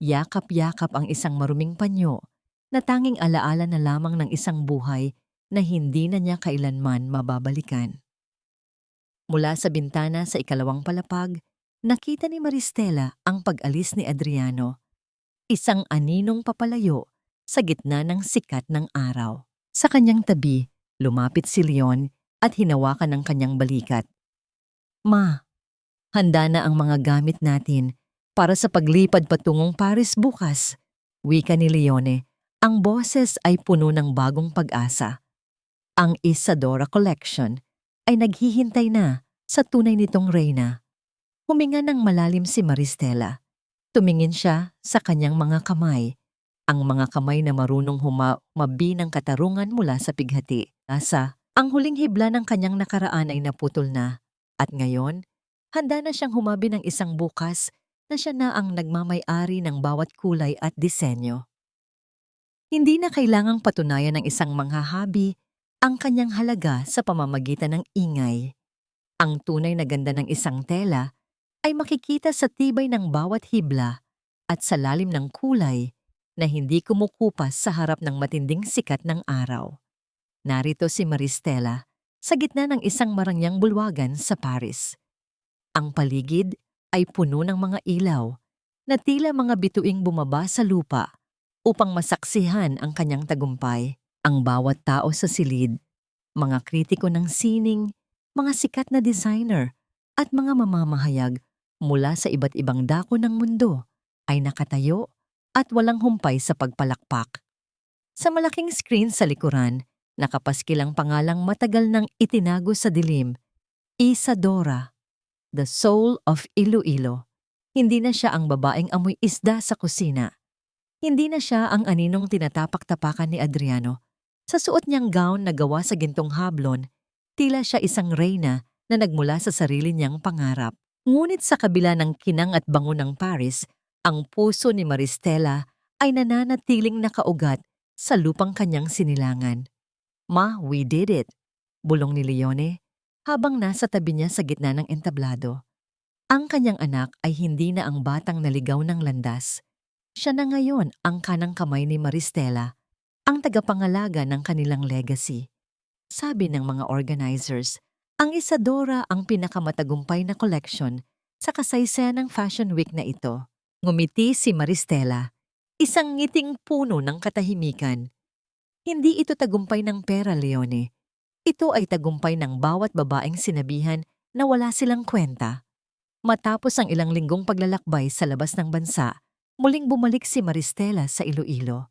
Yakap-yakap ang isang maruming panyo na tanging alaala na lamang ng isang buhay na hindi na niya kailanman mababalikan. Mula sa bintana sa ikalawang palapag, nakita ni Maristela ang pag-alis ni Adriano, isang aninong papalayo sa gitna ng sikat ng araw. Sa kanyang tabi, lumapit si Leon at hinawakan ang kanyang balikat. Ma, handa na ang mga gamit natin para sa paglipad patungong Paris bukas, wika ni Leone. Ang boses ay puno ng bagong pag-asa. Ang Isadora Collection ay naghihintay na sa tunay nitong reyna. Huminga ng malalim si Maristela. Tumingin siya sa kanyang mga kamay, ang mga kamay na marunong humabi ng katarungan mula sa pighati. Ang huling hibla ng kanyang nakaraan ay naputol na, at ngayon, handa na siyang humabi ng isang bukas na siya na ang nagmamay-ari ng bawat kulay at disenyo. Hindi na kailangang patunayan ng isang manghahabi ang kanyang halaga sa pamamagitan ng ingay. Ang tunay na ganda ng isang tela ay makikita sa tibay ng bawat hibla at sa lalim ng kulay na hindi kumukupas sa harap ng matinding sikat ng araw. Narito si Maristela sa gitna ng isang marangyang bulwagan sa Paris. Ang paligid ay puno ng mga ilaw na tila mga bituing bumaba sa lupa upang masaksihan ang kanyang tagumpay. Ang bawat tao sa silid, mga kritiko ng sining, mga sikat na designer at mga mamamahayag mula sa iba't ibang dako ng mundo ay nakatayo at walang humpay sa pagpalakpak. Sa malaking screen sa likuran, nakapaskil ang pangalang matagal nang itinago sa dilim, Isadora, the soul of Iloilo. Hindi na siya ang babaeng amoy isda sa kusina. Hindi na siya ang aninong tinatapak-tapakan ni Adriano. Sa suot niyang gown na gawa sa gintong hablon, tila siya isang reyna na nagmula sa sarili niyang pangarap. Ngunit sa kabila ng kinang at bango ng Paris, ang puso ni Maristela ay nananatiling nakaugat sa lupang kanyang sinilangan. Ma, we did it, bulong ni Leone habang nasa tabi niya sa gitna ng entablado. Ang kanyang anak ay hindi na ang batang naligaw ng landas. Siya na ngayon ang kanang kamay ni Maristela, ang tagapangalaga ng kanilang legacy. Sabi ng mga organizers, ang Isadora ang pinakamatagumpay na collection sa kasaysayan ng Fashion Week na ito. Ngumiti si Maristela, isang ngiting puno ng katahimikan. Hindi ito tagumpay ng pera, Leone. Ito ay tagumpay ng bawat babaeng sinabihan na wala silang kwenta. Matapos ang ilang linggong paglalakbay sa labas ng bansa, muling bumalik si Maristela sa Iloilo.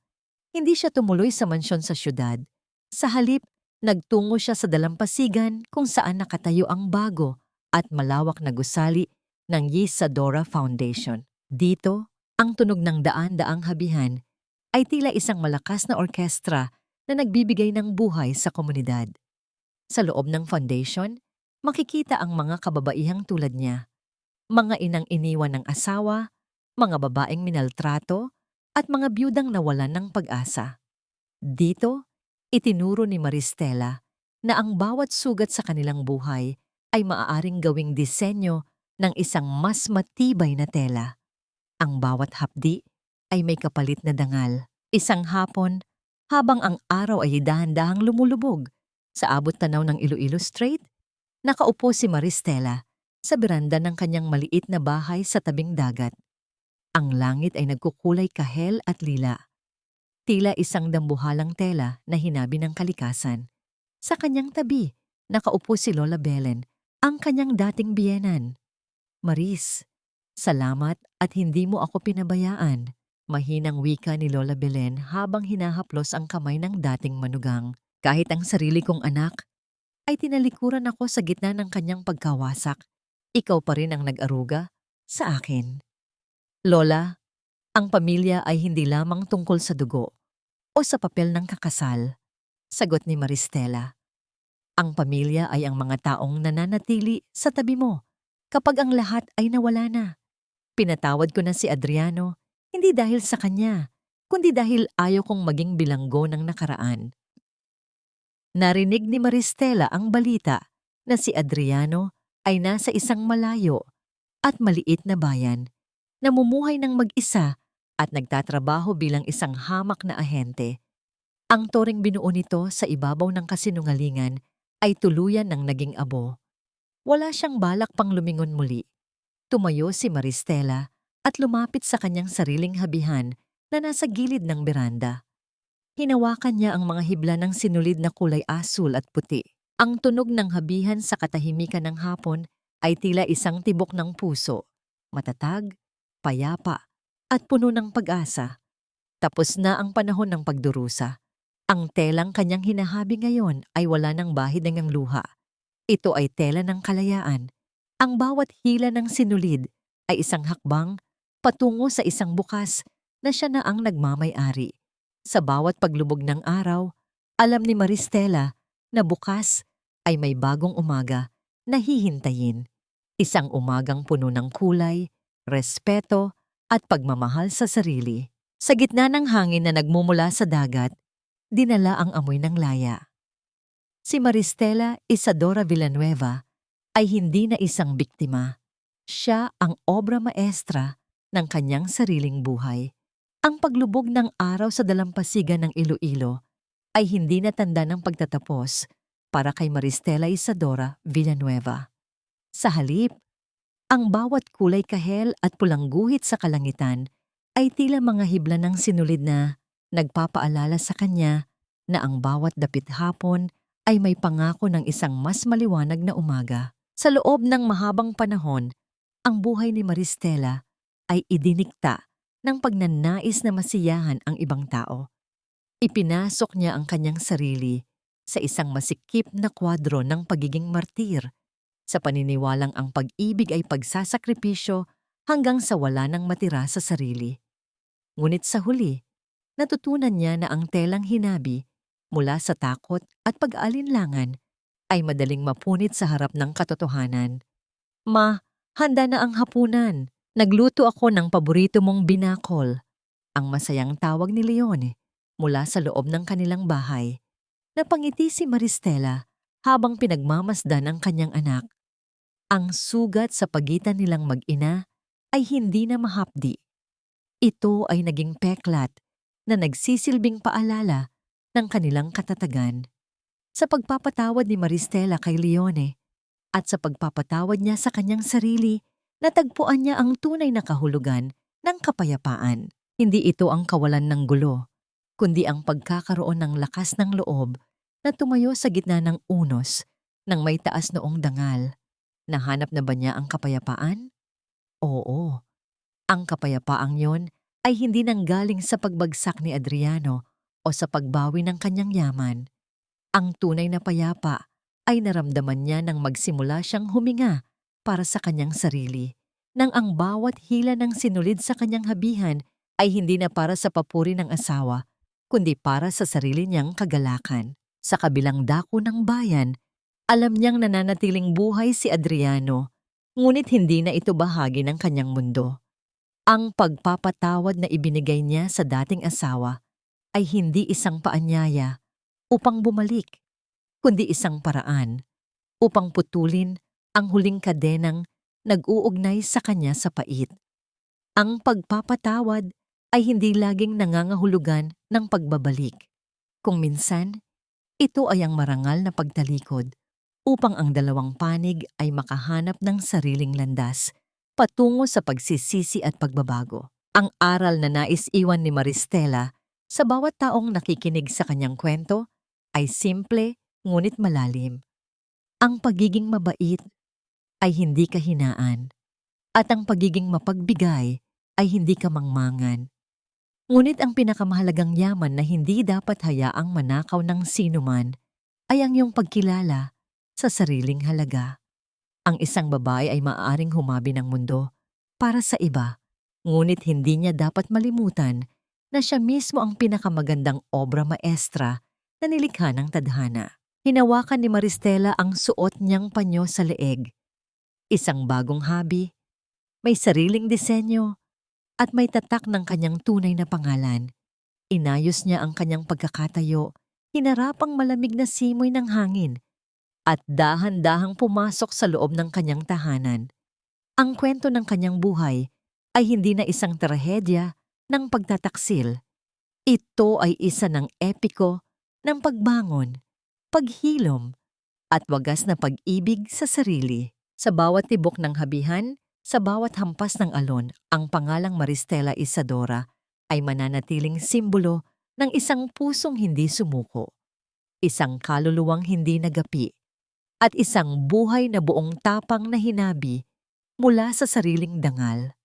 Hindi siya tumuloy sa mansyon sa syudad. Sa halip, nagtungo siya sa dalampasigan kung saan nakatayo ang bago at malawak na gusali ng Yisadora Foundation. Dito, ang tunog ng daan-daang habihan ay tila isang malakas na orkestra na nagbibigay ng buhay sa komunidad. Sa loob ng foundation, makikita ang mga kababaihang tulad niya, mga inang iniwan ng asawa, mga babaeng minaltrato, at mga biyudang nawalan ng pag-asa. Dito, itinuro ni Maristela na ang bawat sugat sa kanilang buhay ay maaaring gawing disenyo ng isang mas matibay na tela. Ang bawat hapdi ay may kapalit na dangal. Isang hapon, habang ang araw ay dahan-dahang lumulubog sa abot tanaw ng Iloilo Strait, nakaupo si Maristela sa beranda ng kanyang maliit na bahay sa tabing dagat. Ang langit ay nagkukulay kahel at lila. Tila isang dambuhalang tela na hinabi ng kalikasan. Sa kanyang tabi, nakaupo si Lola Belen, ang kanyang dating biyenan. "Maris, salamat at hindi mo ako pinabayaan." Mahinang wika ni Lola Belen habang hinahaplos ang kamay ng dating manugang. Kahit ang sarili kong anak, ay tinalikuran ako sa gitna ng kanyang pagkawasak. Ikaw pa rin ang nag-aruga sa akin. Lola, ang pamilya ay hindi lamang tungkol sa dugo o sa papel ng kakasal, sagot ni Maristela. Ang pamilya ay ang mga taong nananatili sa tabi mo kapag ang lahat ay nawala na. Pinatawad ko na si Adriano, hindi dahil sa kanya, kundi dahil ayaw kong maging bilanggo ng nakaraan. Narinig ni Maristela ang balita na si Adriano ay nasa isang malayo at maliit na bayan, namumuhay ng mag-isa at nagtatrabaho bilang isang hamak na ahente. Ang toring binuo nito sa ibabaw ng kasinungalingan ay tuluyan ng naging abo. Wala siyang balak pang lumingon muli. Tumayo si Maristela at lumapit sa kanyang sariling habihan na nasa gilid ng beranda. Hinawakan niya ang mga hibla ng sinulid na kulay asul at puti. Ang tunog ng habihan sa katahimikan ng hapon ay tila isang tibok ng puso, matatag, payapa, at puno ng pag-asa. Tapos na ang panahon ng pagdurusa. Ang telang kanyang hinahabi ngayon ay wala ng bahid ng luha. Ito ay tela ng kalayaan. Ang bawat hila ng sinulid ay isang hakbang patungo sa isang bukas na siya na ang nagmamay-ari. Sa bawat paglubog ng araw, alam ni Maristela na bukas ay may bagong umaga na hihintayin. Isang umagang puno ng kulay, respeto, at pagmamahal sa sarili. Sa gitna ng hangin na nagmumula sa dagat, dinala ang amoy ng laya. Si Maristela Isadora Villanueva ay hindi na isang biktima. Siya ang obra maestra ng kanyang sariling buhay. Ang paglubog ng araw sa dalampasigan ng Iloilo ay hindi na tanda ng pagtatapos para kay Maristela Isadora Villanueva. Sa halip, ang bawat kulay kahel at pulang guhit sa kalangitan ay tila mga hibla ng sinulid na nagpapaalala sa kanya na ang bawat dapit hapon ay may pangako ng isang mas maliwanag na umaga. Sa loob ng mahabang panahon, ang buhay ni Maristela ay idinikta ng pagnanais na masiyahan ang ibang tao. Ipinasok niya ang kanyang sarili sa isang masikip na kwadro ng pagiging martir, sa paniniwalang ang pag-ibig ay pagsasakripisyo hanggang sa wala nang matira sa sarili. Ngunit sa huli, natutunan niya na ang telang hinabi mula sa takot at pag-aalinlangan ay madaling mapunit sa harap ng katotohanan. "Ma, handa na ang hapunan. Nagluto ako ng paborito mong binakol." Ang masayang tawag ni Leone mula sa loob ng kanilang bahay. Napangiti si Maristela habang pinagmamasdan ang kanyang anak. Ang sugat sa pagitan nilang mag-ina ay hindi na mahapdi. Ito ay naging peklat na nagsisilbing paalala ng kanilang katatagan. Sa pagpapatawad ni Maristela kay Leone at sa pagpapatawad niya sa kanyang sarili, natagpuan niya ang tunay na kahulugan ng kapayapaan. Hindi ito ang kawalan ng gulo, kundi ang pagkakaroon ng lakas ng loob na tumayo sa gitna ng unos ng may taas noong dangal. Nahanap na ba niya ang kapayapaan? Oo. Ang kapayapaang yon ay hindi nanggaling sa pagbagsak ni Adriano o sa pagbawi ng kanyang yaman. Ang tunay na payapa ay naramdaman niya nang magsimula siyang huminga para sa kanyang sarili, nang ang bawat hila ng sinulid sa kanyang habihan ay hindi na para sa papuri ng asawa, kundi para sa sarili niyang kagalakan. Sa kabilang dako ng bayan, alam niyang nananatiling buhay si Adriano, ngunit hindi na ito bahagi ng kanyang mundo. Ang pagpapatawad na ibinigay niya sa dating asawa ay hindi isang paanyaya upang bumalik, kundi isang paraan upang putulin ang huling kadenang nag-uugnay sa kanya sa pait. Ang pagpapatawad ay hindi laging nangangahulugan ng pagbabalik. Kung minsan, ito ay ang marangal na pagtalikod upang ang dalawang panig ay makahanap ng sariling landas patungo sa pagsisisi at pagbabago. Ang aral na nais iwan ni Maristela sa bawat taong nakikinig sa kanyang kwento ay simple ngunit malalim. Ang pagiging mabait ay hindi kahinaan at ang pagiging mapagbigay ay hindi kamangmangan. Ngunit ang pinakamahalagang yaman na hindi dapat hayaang manakaw ng sinuman ay ang iyong pagkilala sa sariling halaga. Ang isang babae ay maaaring humabi ng mundo para sa iba, ngunit hindi niya dapat malimutan na siya mismo ang pinakamagandang obra maestra na nilikha ng tadhana. Hinawakan ni Maristela ang suot niyang panyo sa leeg. Isang bagong hobby, may sariling disenyo, at may tatak ng kanyang tunay na pangalan. Inayos niya ang kanyang pagkakatayo, hinarapang malamig na simoy ng hangin, at dahan-dahang pumasok sa loob ng kanyang tahanan. Ang kwento ng kanyang buhay ay hindi na isang trahedya ng pagtataksil. Ito ay isa ng epiko ng pagbangon, paghilom, at wagas na pag-ibig sa sarili. Sa bawat tibok ng habihan, sa bawat hampas ng alon, ang pangalang Maristela Isadora ay mananatiling simbolo ng isang pusong hindi sumuko, isang kaluluwang hindi nagapi, at isang buhay na buong tapang na hinabi mula sa sariling dangal.